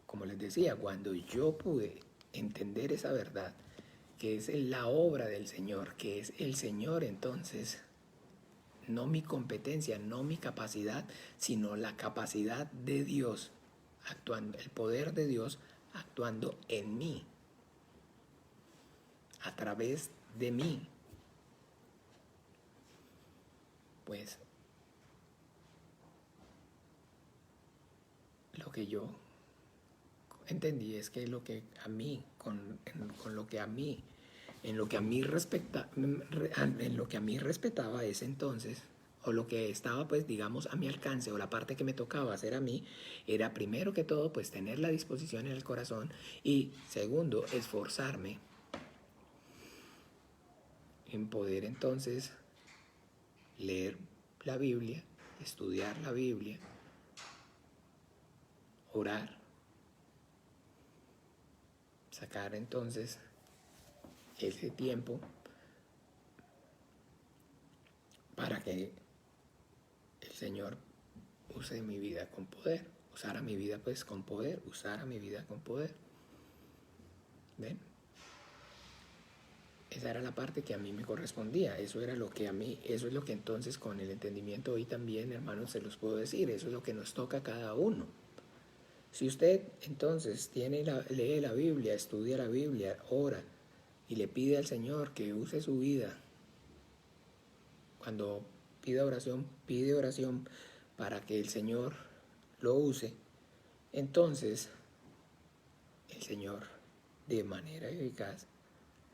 como les decía, cuando yo pude entender esa verdad, que es la obra del Señor, que es el Señor, entonces, no mi competencia, no mi capacidad, sino la capacidad de Dios actuando, el poder de Dios actuando en mí, a través de mí, pues lo que yo entendí es que lo que a mí, con lo que a mí, en lo que a mí respetaba ese entonces, o lo que estaba pues digamos a mi alcance, o la parte que me tocaba hacer a mí, era primero que todo pues tener la disposición en el corazón, y segundo, esforzarme en poder entonces leer la Biblia, estudiar la Biblia, orar, sacar entonces ese tiempo para que el Señor use mi vida con poder, usara mi vida pues con poder, usara mi vida con poder. ¿Ven? Esa era la parte que a mí me correspondía, eso era lo que a mí, eso es lo que entonces con el entendimiento hoy también, hermanos, se los puedo decir, eso es lo que nos toca a cada uno. Si usted entonces lee la Biblia, estudia la Biblia, ora y le pide al Señor que use su vida, cuando pide oración para que el Señor lo use, entonces el Señor de manera eficaz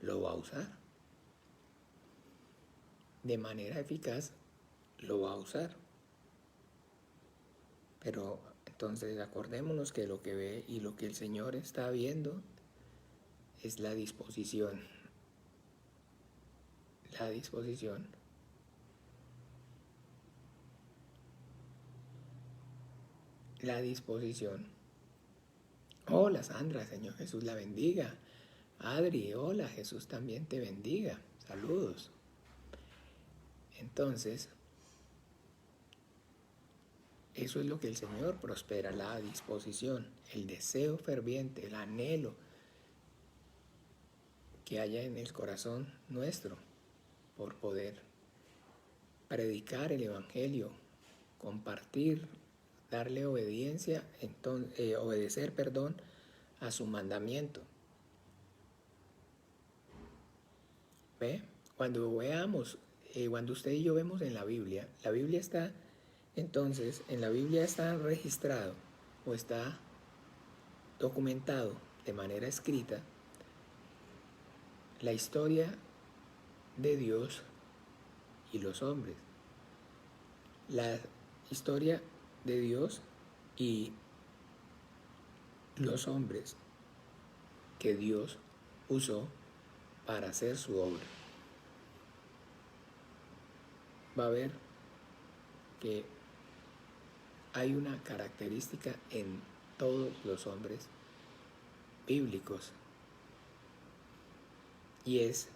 lo va a usar. De manera eficaz lo va a usar. Pero entonces acordémonos que lo que ve y lo que el Señor está viendo es la disposición. La disposición. La disposición. Hola Sandra, Señor Jesús la bendiga. Adri, hola, Jesús también te bendiga. Saludos. Entonces, eso es lo que el Señor prospera, la disposición, el deseo ferviente, el anhelo que haya en el corazón nuestro por poder predicar el Evangelio, compartir, darle obediencia, obedecer, a su mandamiento. ¿Ve? Cuando veamos, cuando usted y yo vemos en la Biblia está, entonces, en la Biblia está registrado o está documentado de manera escrita la historia de Dios y los hombres. La historia de Dios y los hombres que Dios usó para hacer su obra. Va a ver que hay una característica en todos los hombres bíblicos, y es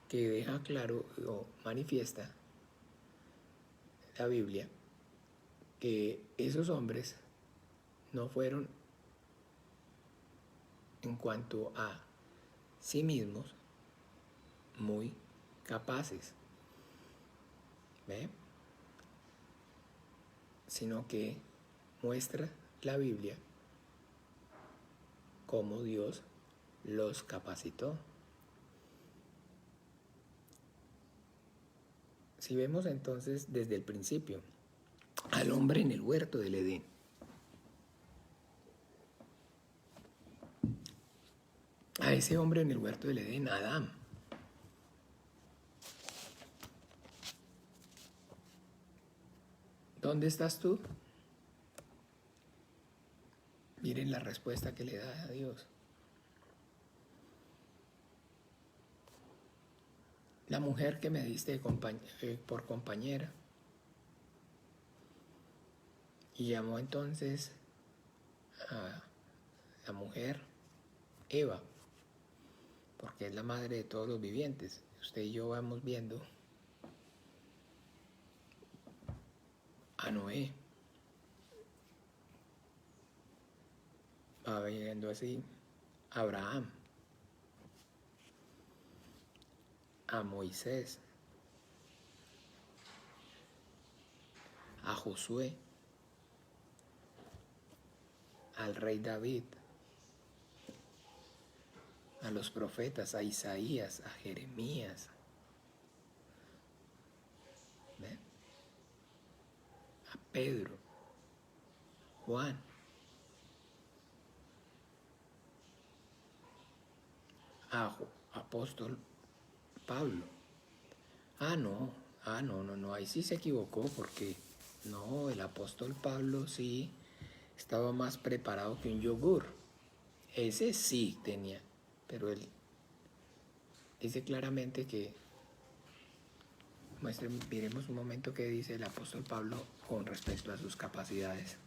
que deja claro o manifiesta la Biblia que esos hombres no fueron, en cuanto a sí mismos, muy capaces, ¿ve? Sino que muestra la Biblia cómo Dios los capacitó. Si vemos entonces desde el principio al hombre en el huerto del Edén, a ese hombre en el huerto del Edén, Adán, ¿dónde estás tú? Miren la respuesta que le da a Dios. La mujer que me diste por compañera. Y llamó entonces a la mujer Eva, porque es la madre de todos los vivientes. Usted y yo vamos viendo a Noé, va viendo así a Abraham, a Moisés, a Josué, al rey David, a los profetas, a Isaías, a Jeremías, ¿ve? A Pedro, Juan, a apóstol Pablo. No, ahí sí se equivocó, porque no, el apóstol Pablo sí estaba más preparado que un yogur. Ese sí tenía, pero él dice claramente que, miremos un momento qué dice el apóstol Pablo con respecto a sus capacidades.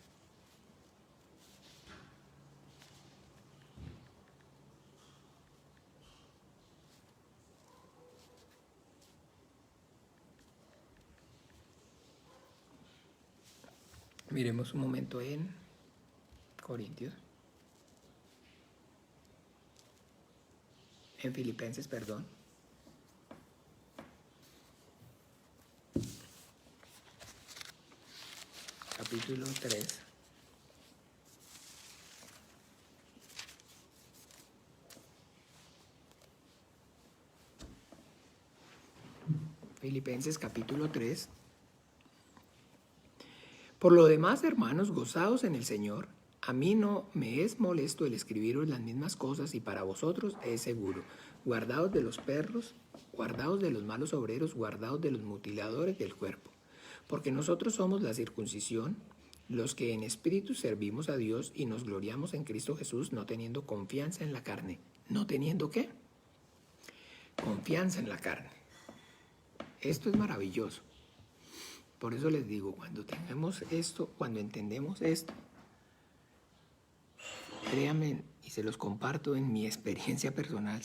Miremos un momento en Corintios, en Filipenses, perdón. Capítulo 3. Filipenses capítulo 3. Por lo demás, hermanos, gozaos en el Señor. A mí no me es molesto el escribiros las mismas cosas, y para vosotros es seguro. Guardaos de los perros, guardaos de los malos obreros, guardaos de los mutiladores del cuerpo. Porque nosotros somos la circuncisión, los que en espíritu servimos a Dios y nos gloriamos en Cristo Jesús, no teniendo confianza en la carne. ¿No teniendo qué? Confianza en la carne. Esto es maravilloso. Por eso les digo, cuando tengamos esto, cuando entendemos esto, créanme, y se los comparto en mi experiencia personal,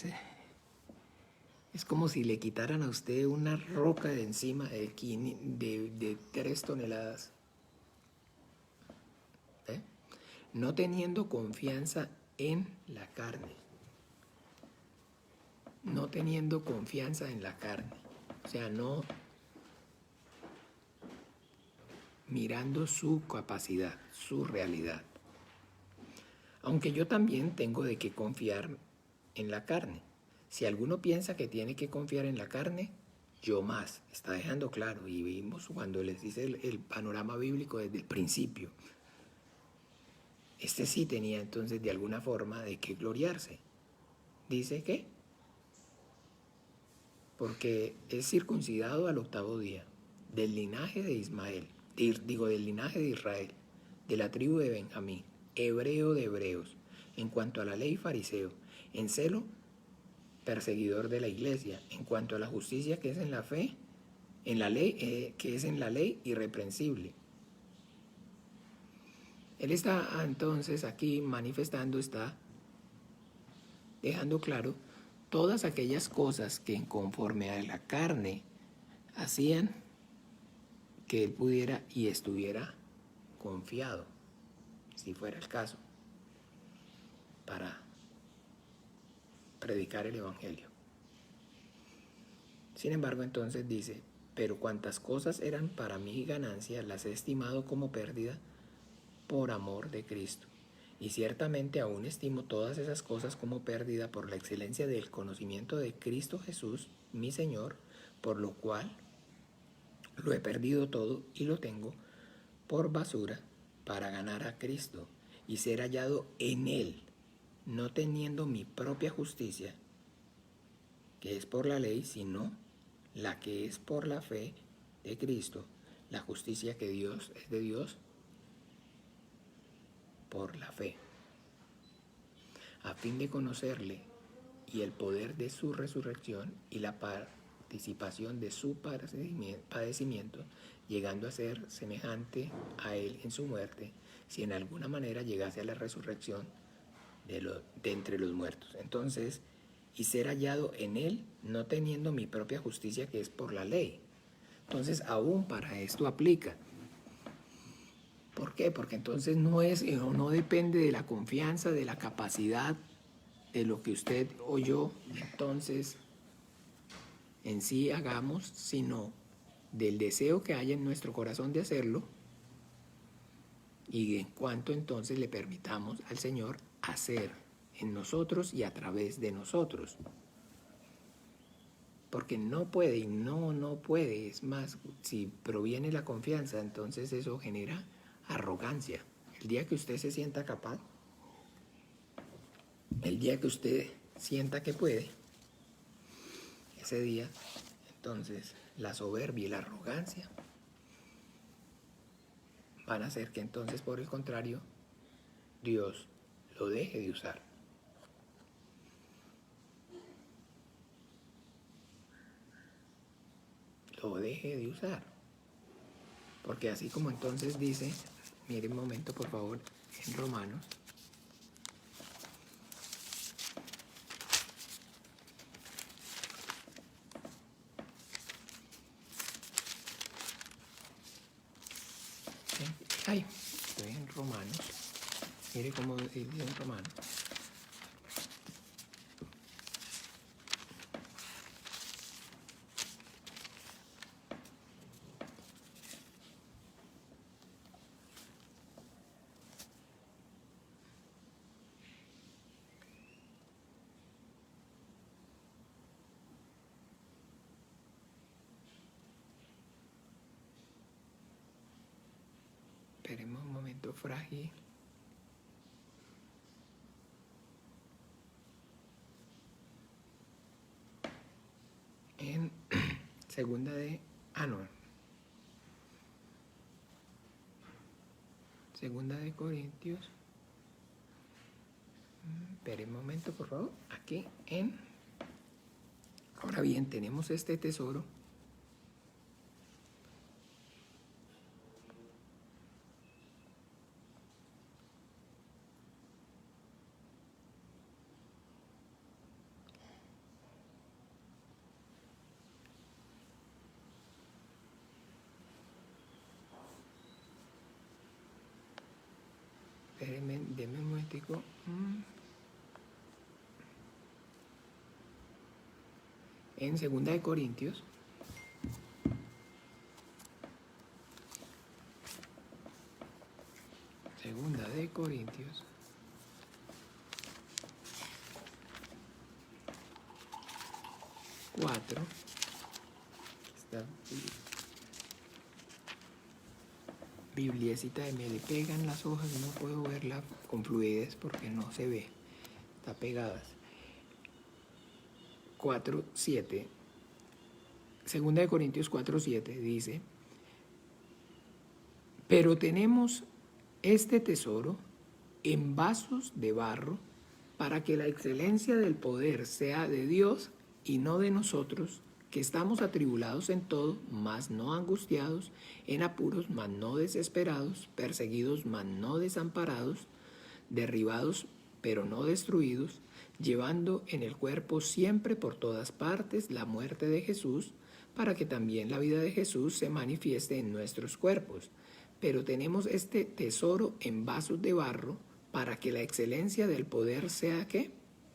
es como si le quitaran a usted una roca de encima de 3 toneladas. ¿Eh? No teniendo confianza en la carne. No teniendo confianza en la carne. O sea, no mirando su capacidad, su realidad. Aunque yo también tengo de qué confiar en la carne. Si alguno piensa que tiene que confiar en la carne, yo más. Está dejando claro. Y vimos cuando les hice el panorama bíblico desde el principio. Este sí tenía entonces de alguna forma de qué gloriarse. Dice que porque es circuncidado al 8º día, del linaje de Ismael, del linaje de Israel, de la tribu de Benjamín, hebreo de hebreos, en cuanto a la ley fariseo, en celo perseguidor de la iglesia, en cuanto a la justicia que es en la fe, en la ley, que es en la ley irreprensible. Él está entonces aquí manifestando, está dejando claro todas aquellas cosas que conforme a la carne hacían que él pudiera y estuviera confiado, si fuera el caso, para predicar el evangelio. Sin embargo, entonces dice, pero cuantas cosas eran para mí ganancia, las he estimado como pérdida por amor de Cristo. Y ciertamente aún estimo todas esas cosas como pérdida por la excelencia del conocimiento de Cristo Jesús, mi Señor, por lo cual lo he perdido todo y lo tengo por basura para ganar a Cristo y ser hallado en Él, no teniendo mi propia justicia, que es por la ley, sino la que es por la fe de Cristo, la justicia que Dios es de Dios por la fe, a fin de conocerle y el poder de su resurrección y la participación de su padecimiento, llegando a ser semejante a él en su muerte, si en alguna manera llegase a la resurrección de entre los muertos. Entonces, y ser hallado en él, no teniendo mi propia justicia que es por la ley. Entonces, aún para esto aplica. ¿Por qué? Porque entonces no depende de la confianza, de la capacidad, de lo que usted o yo entonces en sí hagamos, sino del deseo que haya en nuestro corazón de hacerlo y en cuanto entonces le permitamos al Señor hacer en nosotros y a través de nosotros. Porque no puede y no puede. Es más, si proviene la confianza, entonces eso genera arrogancia. El día que usted se sienta capaz, el día que usted sienta que puede, ese día, entonces, la soberbia y la arrogancia van a hacer que entonces, por el contrario, Dios lo deje de usar. Lo deje de usar. Porque así como entonces dice, mire un momento por favor, en Romanos, estoy en Romanos, mire cómo dice en Romanos. Esperemos un momento frágil. En segunda de... Segunda de Corintios. Esperen un momento, por favor. Aquí en... Ahora bien, tenemos este tesoro. Deme un momentico. En 2 Corintios. Segunda de Corintios. 4. Esta bibliecita me le pegan las hojas y no puedo verla con fluidez porque no se ve. Está pegadas. 4:7. Segunda de Corintios 4:7 dice: pero tenemos este tesoro en vasos de barro para que la excelencia del poder sea de Dios y no de nosotros, que estamos atribulados en todo, mas no angustiados, en apuros, mas no desesperados, perseguidos, mas no desamparados, derribados, pero no destruidos, llevando en el cuerpo siempre por todas partes la muerte de Jesús, para que también la vida de Jesús se manifieste en nuestros cuerpos. Pero tenemos este tesoro en vasos de barro, para que la excelencia del poder sea ¿qué?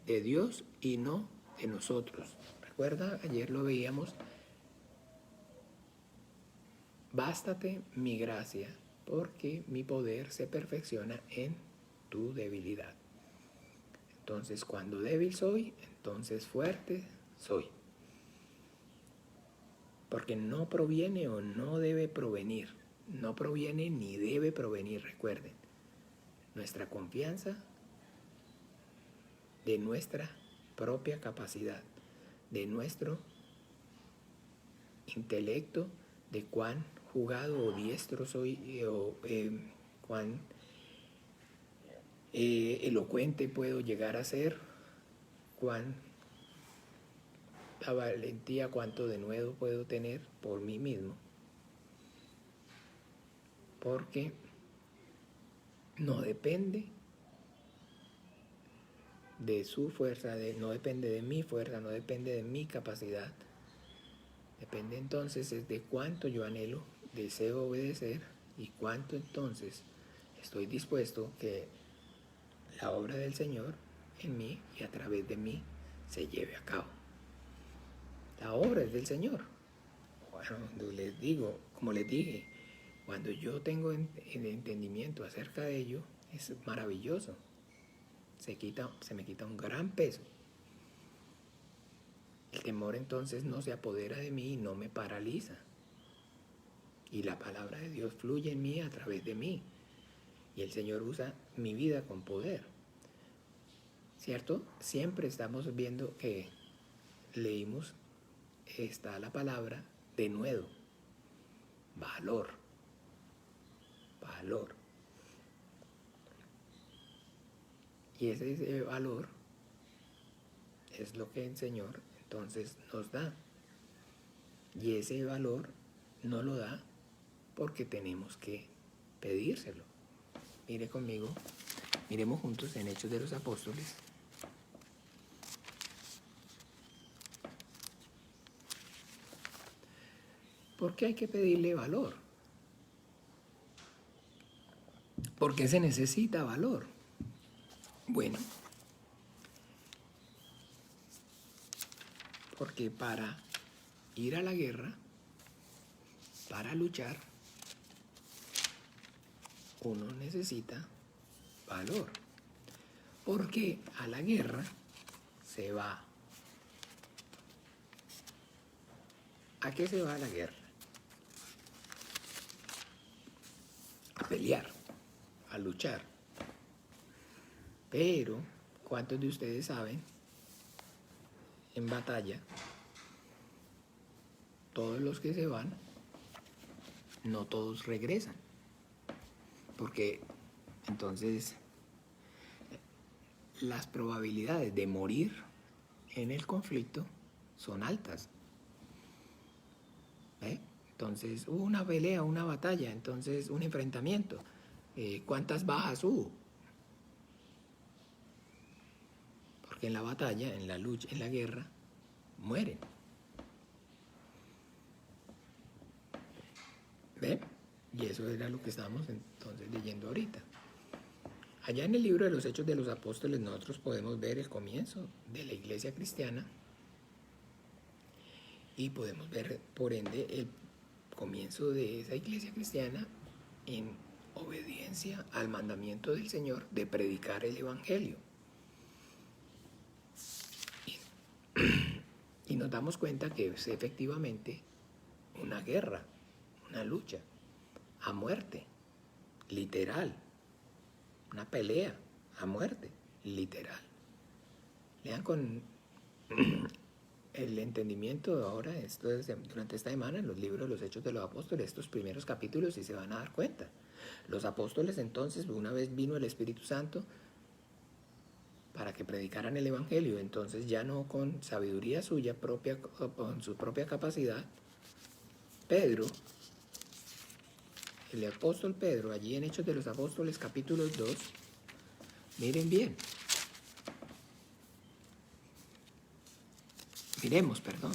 De Dios y no de nosotros. Recuerda, ayer lo veíamos. Bástate mi gracia, porque mi poder se perfecciona en tu debilidad. Entonces, cuando débil soy, entonces fuerte soy. Porque no proviene o no debe provenir. No proviene ni debe provenir, recuerden. Nuestra confianza de nuestra propia capacidad, de nuestro intelecto, de cuán jugado o diestro soy, o cuán elocuente puedo llegar a ser, cuán la valentía, cuánto denuedo puedo tener por mí mismo. Porque no depende de su fuerza, no depende de mi fuerza, no depende de mi capacidad. Depende entonces de cuánto yo anhelo, deseo obedecer y cuánto entonces estoy dispuesto que la obra del Señor en mí y a través de mí se lleve a cabo. La obra es del Señor. Bueno, les digo, como les dije, cuando yo tengo el entendimiento acerca de ello, es maravilloso. Se me quita un gran peso. El temor entonces no se apodera de mí y no me paraliza. Y la palabra de Dios fluye en mí a través de mí. Y el Señor usa mi vida con poder. ¿Cierto? Siempre estamos viendo que leímos, está la palabra denuedo, valor. Y ese valor es lo que el Señor entonces nos da. Y ese valor no lo da porque tenemos que pedírselo. Mire conmigo, miremos juntos en Hechos de los Apóstoles. ¿Por qué hay que pedirle valor? ¿Por qué se necesita valor? Bueno, porque para ir a la guerra, para luchar, uno necesita valor. Porque a la guerra se va. ¿A qué se va a la guerra? A pelear, a luchar. Pero, ¿cuántos de ustedes saben? En batalla, todos los que se van, no todos regresan. Porque entonces las probabilidades de morir en el conflicto son altas. Entonces hubo una pelea, una batalla, entonces un enfrentamiento. ¿Cuántas bajas hubo? Porque en la batalla, en la lucha, en la guerra, mueren. ¿Ve? Y eso era lo que estábamos entonces leyendo ahorita. Allá en el libro de los Hechos de los Apóstoles nosotros podemos ver el comienzo de la iglesia cristiana y podemos ver, por ende, el comienzo de esa iglesia cristiana en obediencia al mandamiento del Señor de predicar el Evangelio. Y nos damos cuenta que es efectivamente una guerra, una lucha a muerte, literal, una pelea a muerte, literal. Lean con el entendimiento ahora, esto es durante esta semana, en los libros de los Hechos de los Apóstoles, estos primeros capítulos, y se van a dar cuenta. Los apóstoles entonces, una vez vino el Espíritu Santo para que predicaran el Evangelio, entonces ya no con sabiduría suya propia, con su propia capacidad, Pedro, el apóstol Pedro, allí en Hechos de los Apóstoles capítulo 2, miren bien, miremos, perdón.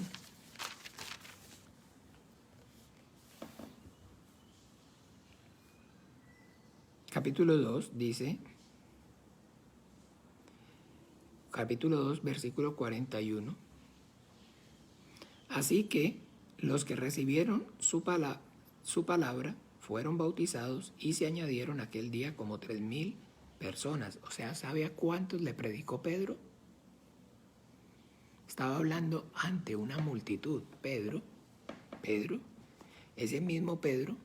Capítulo 2 dice, capítulo 2, versículo 41. Así que los que recibieron su palabra fueron bautizados y se añadieron aquel día como 3,000 personas. O sea, ¿sabe a cuántos le predicó Pedro? Estaba hablando ante una multitud. Pedro, ese mismo Pedro,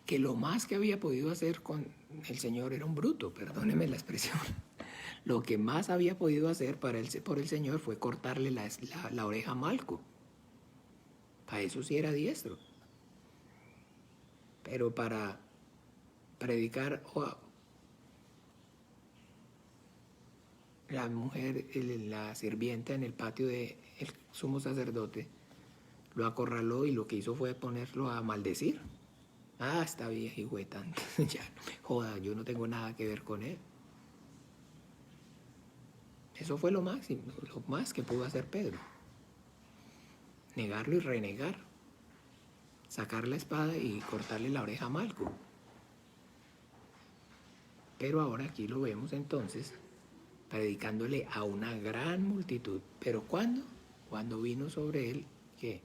que lo más que había podido hacer con el Señor era un bruto, perdóneme la expresión. Lo que más había podido hacer por el Señor fue cortarle la oreja a Malco. Para eso sí era diestro. Pero para predicar la mujer, la sirvienta en el patio del sumo sacerdote, lo acorraló y lo que hizo fue ponerlo a maldecir. Ah, está vieja y tanto. Ya no me joda, yo no tengo nada que ver con él. Eso fue lo máximo, lo más que pudo hacer Pedro. Negarlo y renegar. Sacar la espada y cortarle la oreja a Malco. Pero ahora aquí lo vemos entonces predicándole a una gran multitud. ¿Pero cuándo? Cuando vino sobre él, ¿qué?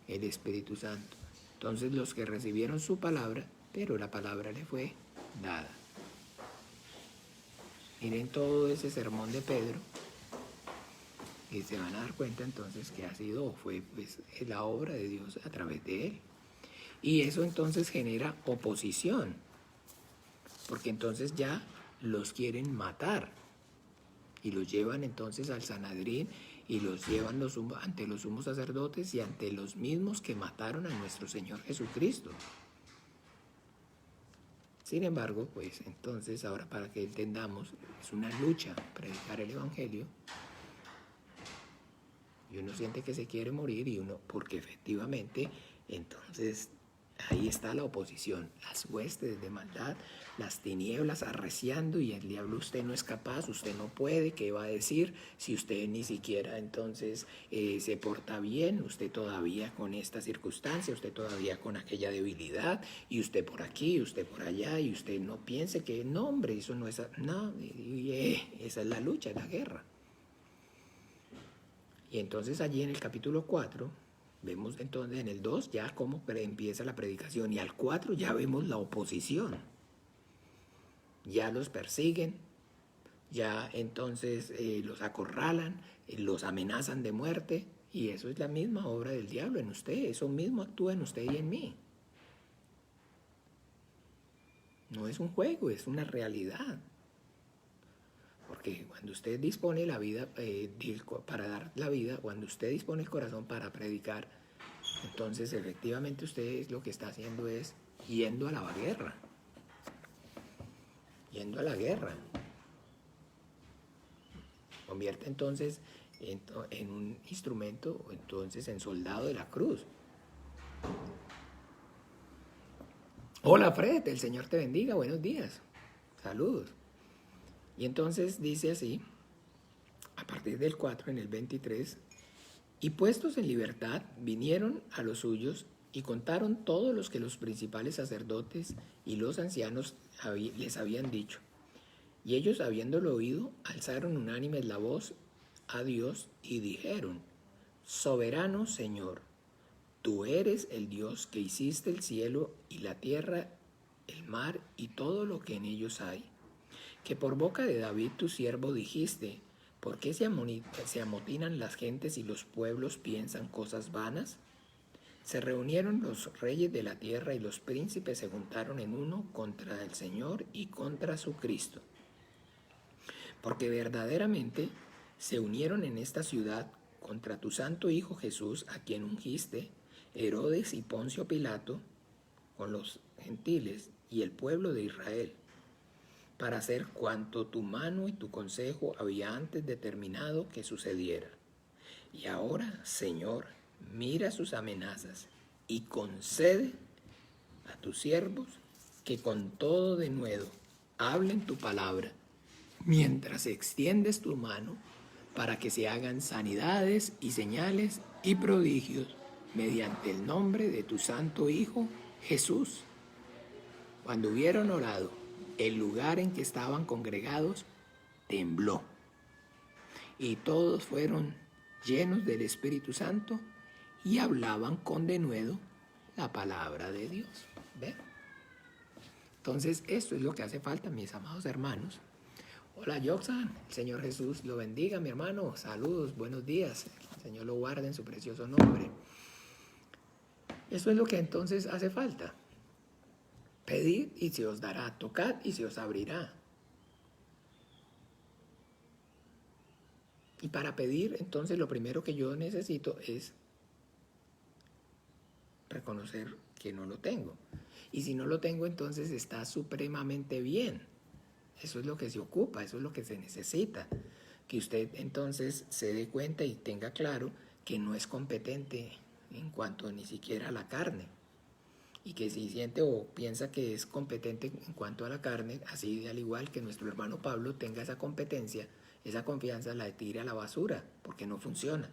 El Espíritu Santo. Entonces los que recibieron su palabra, pero la palabra le fue dada. Miren todo ese sermón de Pedro y se van a dar cuenta entonces que fue pues, la obra de Dios a través de él. Y eso entonces genera oposición, porque entonces ya los quieren matar y los llevan entonces al Sanedrín y los llevan ante los sumos sacerdotes y ante los mismos que mataron a nuestro Señor Jesucristo. Sin embargo, pues entonces ahora para que entendamos, es una lucha predicar el Evangelio y uno siente que se quiere morir porque efectivamente entonces ahí está la oposición, las huestes de maldad, las tinieblas arreciando y el diablo, usted no es capaz, usted no puede, ¿qué va a decir? Si usted ni siquiera entonces se porta bien, usted todavía con esta circunstancia, usted todavía con aquella debilidad, y usted por aquí, usted por allá, y usted no piense que, no hombre, eso no es, no, esa es la lucha, es la guerra. Y entonces allí en el capítulo 4, vemos entonces en el 2 ya cómo empieza la predicación y al 4 ya vemos la oposición. Ya los persiguen, ya entonces los acorralan, los amenazan de muerte y eso es la misma obra del diablo en usted, eso mismo actúa en usted y en mí. No es un juego, es una realidad. Porque cuando usted dispone la vida para dar la vida, cuando usted dispone el corazón para predicar, entonces efectivamente usted lo que está haciendo es yendo a la guerra. Yendo a la guerra. Convierte entonces en un instrumento, entonces en soldado de la cruz. Hola Fred, el Señor te bendiga, buenos días. Saludos. Y entonces dice así, a partir del 4 en el 23, y puestos en libertad vinieron a los suyos y contaron todos los que los principales sacerdotes y los ancianos les habían dicho. Y ellos, habiéndolo oído, alzaron unánimes la voz a Dios y dijeron: Soberano Señor, tú eres el Dios que hiciste el cielo y la tierra, el mar y todo lo que en ellos hay. Que por boca de David tu siervo dijiste: ¿por qué se amotinan las gentes y los pueblos piensan cosas vanas? Se reunieron los reyes de la tierra y los príncipes se juntaron en uno contra el Señor y contra su Cristo. Porque verdaderamente se unieron en esta ciudad contra tu santo Hijo Jesús, a quien ungiste, Herodes y Poncio Pilato, con los gentiles y el pueblo de Israel, para hacer cuanto tu mano y tu consejo había antes determinado que sucediera. Y ahora, Señor, mira sus amenazas y concede a tus siervos que con todo denuedo hablen tu palabra, mientras extiendes tu mano para que se hagan sanidades y señales y prodigios mediante el nombre de tu santo Hijo Jesús. Cuando hubieron orado, el lugar en que estaban congregados tembló, y todos fueron llenos del Espíritu Santo y hablaban con denuedo la palabra de Dios. ¿Ve? Entonces, esto es lo que hace falta, mis amados hermanos. Hola, Yoxan, el Señor Jesús lo bendiga, mi hermano. Saludos, buenos días. El Señor lo guarde en su precioso nombre. Eso es lo que entonces hace falta. Pedid y se os dará, tocad y se os abrirá. Y para pedir, entonces, lo primero que yo necesito es reconocer que no lo tengo. Y si no lo tengo, entonces está supremamente bien. Eso es lo que se ocupa, eso es lo que se necesita. Que usted entonces se dé cuenta y tenga claro que no es competente en cuanto ni siquiera a la carne. Y que si siente o piensa que es competente en cuanto a la carne, así al igual que nuestro hermano Pablo tenga esa competencia, esa confianza la tire a la basura, porque no funciona.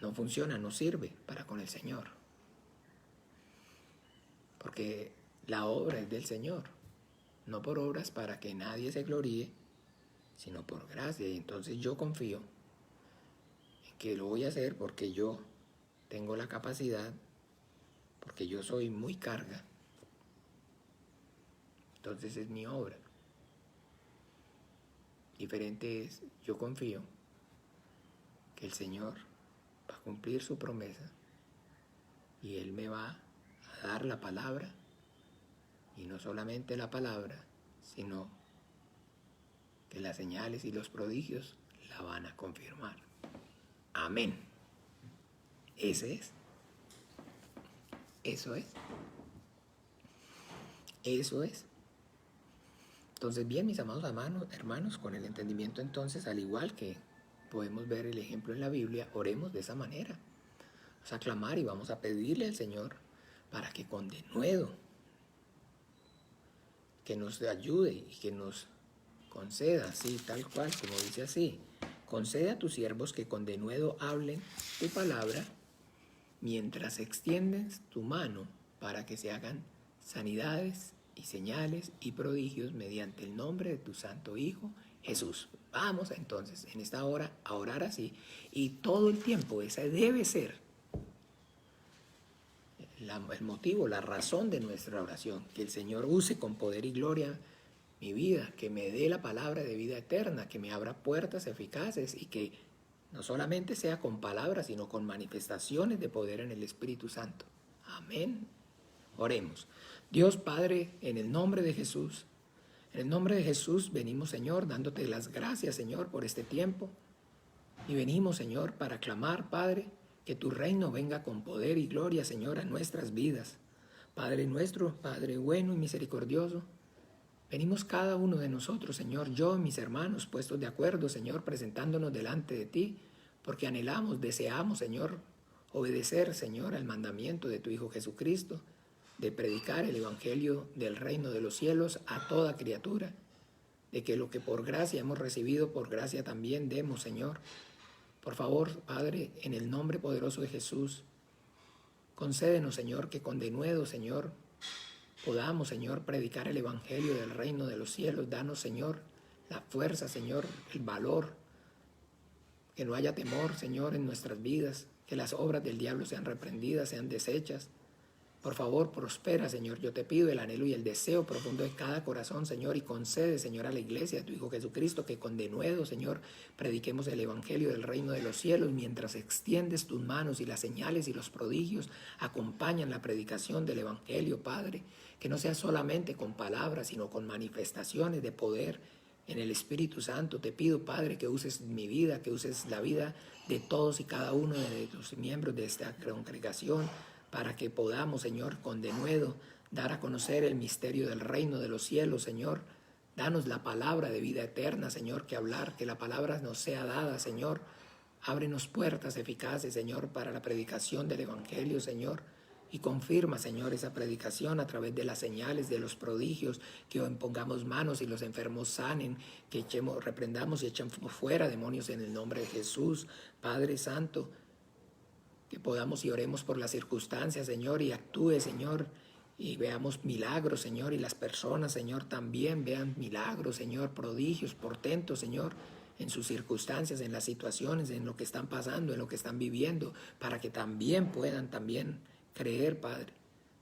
No funciona, no sirve para con el Señor. Porque la obra es del Señor. No por obras para que nadie se gloríe, sino por gracia. Y entonces yo confío en que lo voy a hacer porque yo tengo la capacidad, porque yo soy muy carga. Entonces es mi obra. Diferente es, yo confío que el Señor va a cumplir su promesa y Él me va a dar la palabra, y no solamente la palabra, sino que las señales y los prodigios la van a confirmar. Amén. Ese es. Eso es. Eso es. Entonces, bien, mis amados hermanos, con el entendimiento entonces, al igual que podemos ver el ejemplo en la Biblia, oremos de esa manera. Vamos a clamar y vamos a pedirle al Señor para que con denuedo, que nos ayude y que nos conceda, así, tal cual, como dice así, concede a tus siervos que con denuedo hablen tu palabra, mientras extiendes tu mano para que se hagan sanidades y señales y prodigios mediante el nombre de tu santo Hijo Jesús. Vamos entonces en esta hora a orar así, y todo el tiempo ese debe ser el motivo, la razón de nuestra oración. Que el Señor use con poder y gloria mi vida, que me dé la palabra de vida eterna, que me abra puertas eficaces y que no solamente sea con palabras, sino con manifestaciones de poder en el Espíritu Santo. Amén. Oremos. Dios Padre, en el nombre de Jesús, en el nombre de Jesús venimos, Señor, dándote las gracias, Señor, por este tiempo. Y venimos, Señor, para clamar, Padre, que tu reino venga con poder y gloria, Señor, a nuestras vidas. Padre nuestro, Padre bueno y misericordioso, venimos cada uno de nosotros, Señor, yo y mis hermanos, puestos de acuerdo, Señor, presentándonos delante de ti, porque anhelamos, deseamos, Señor, obedecer, Señor, al mandamiento de tu Hijo Jesucristo, de predicar el evangelio del reino de los cielos a toda criatura, de que lo que por gracia hemos recibido, por gracia también demos, Señor. Por favor, Padre, en el nombre poderoso de Jesús, concédenos, Señor, que con denuedo, Señor, podamos, Señor, predicar el Evangelio del reino de los cielos. Danos, Señor, la fuerza, Señor, el valor, que no haya temor, Señor, en nuestras vidas, que las obras del diablo sean reprendidas, sean deshechas. Por favor, prospera, Señor. Yo te pido el anhelo y el deseo profundo de cada corazón, Señor, y concede, Señor, a la iglesia de tu Hijo Jesucristo, que con denuedo, Señor, prediquemos el Evangelio del reino de los cielos, mientras extiendes tus manos y las señales y los prodigios acompañan la predicación del Evangelio, Padre. Que no sea solamente con palabras, sino con manifestaciones de poder en el Espíritu Santo. Te pido, Padre, que uses mi vida, que uses la vida de todos y cada uno de los miembros de esta congregación, para que podamos, Señor, con denuedo dar a conocer el misterio del reino de los cielos, Señor. Danos la palabra de vida eterna, Señor, que hablar, que la palabra nos sea dada, Señor. Ábrenos puertas eficaces, Señor, para la predicación del Evangelio, Señor. Y confirma, Señor, esa predicación a través de las señales, de los prodigios, que impongamos manos y los enfermos sanen, que reprendamos y echemos fuera demonios en el nombre de Jesús. Padre Santo, que podamos y oremos por las circunstancias, Señor, y actúe, Señor, y veamos milagros, Señor, y las personas, Señor, también vean milagros, Señor, prodigios, portentos, Señor, en sus circunstancias, en las situaciones, en lo que están pasando, en lo que están viviendo, para que también puedan creer, Padre.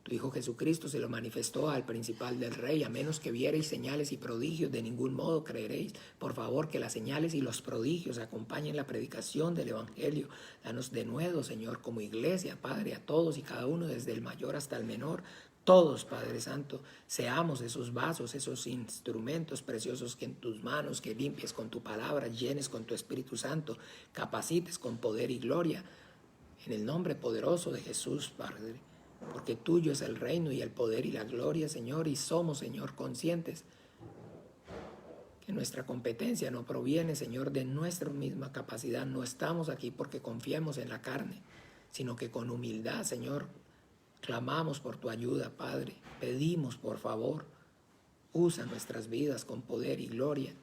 Tu Hijo Jesucristo se lo manifestó al principal del rey: a menos que viereis señales y prodigios, de ningún modo creeréis. Por favor, que las señales y los prodigios acompañen la predicación del Evangelio. Danos de nuevo, Señor, como iglesia, Padre, a todos y cada uno, desde el mayor hasta el menor. Todos, Padre Santo, seamos esos vasos, esos instrumentos preciosos que en tus manos, que limpies con tu palabra, llenes con tu Espíritu Santo, capacites con poder y gloria. En el nombre poderoso de Jesús, Padre. Porque tuyo es el reino y el poder y la gloria, Señor, y somos, Señor, conscientes que nuestra competencia no proviene, Señor, de nuestra misma capacidad. No estamos aquí porque confiemos en la carne, sino que con humildad, Señor, clamamos por tu ayuda, Padre. Pedimos, por favor, usa nuestras vidas con poder y gloria.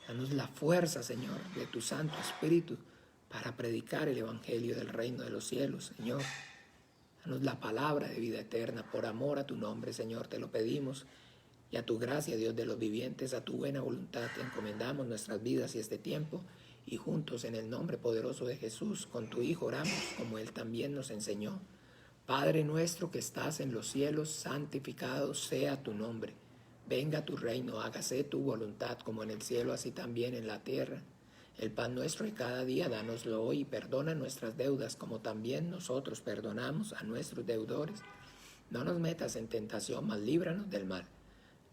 Danos la fuerza, Señor, de tu Santo Espíritu para predicar el Evangelio del reino de los cielos, Señor. Danos la palabra de vida eterna, por amor a tu nombre, Señor, te lo pedimos. Y a tu gracia, Dios de los vivientes, a tu buena voluntad, te encomendamos nuestras vidas y este tiempo. Y juntos, en el nombre poderoso de Jesús, con tu Hijo oramos, como Él también nos enseñó. Padre nuestro que estás en los cielos, santificado sea tu nombre. Venga tu reino, hágase tu voluntad, como en el cielo, así también en la tierra. El pan nuestro de cada día, dánoslo hoy, y perdona nuestras deudas, como también nosotros perdonamos a nuestros deudores. No nos metas en tentación, mas líbranos del mal.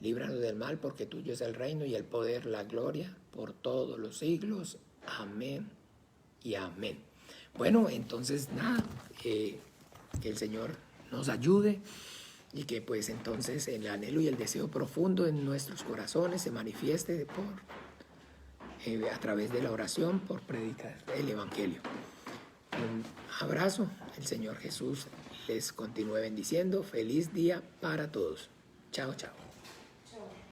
Líbranos del mal, porque tuyo es el reino y el poder, la gloria, por todos los siglos. Amén y amén. Bueno, entonces nada, que el Señor nos ayude y que pues entonces el anhelo y el deseo profundo en nuestros corazones se manifieste a través de la oración, por predicar el Evangelio. Un abrazo, el Señor Jesús les continúe bendiciendo. Feliz día para todos. Chao, chao.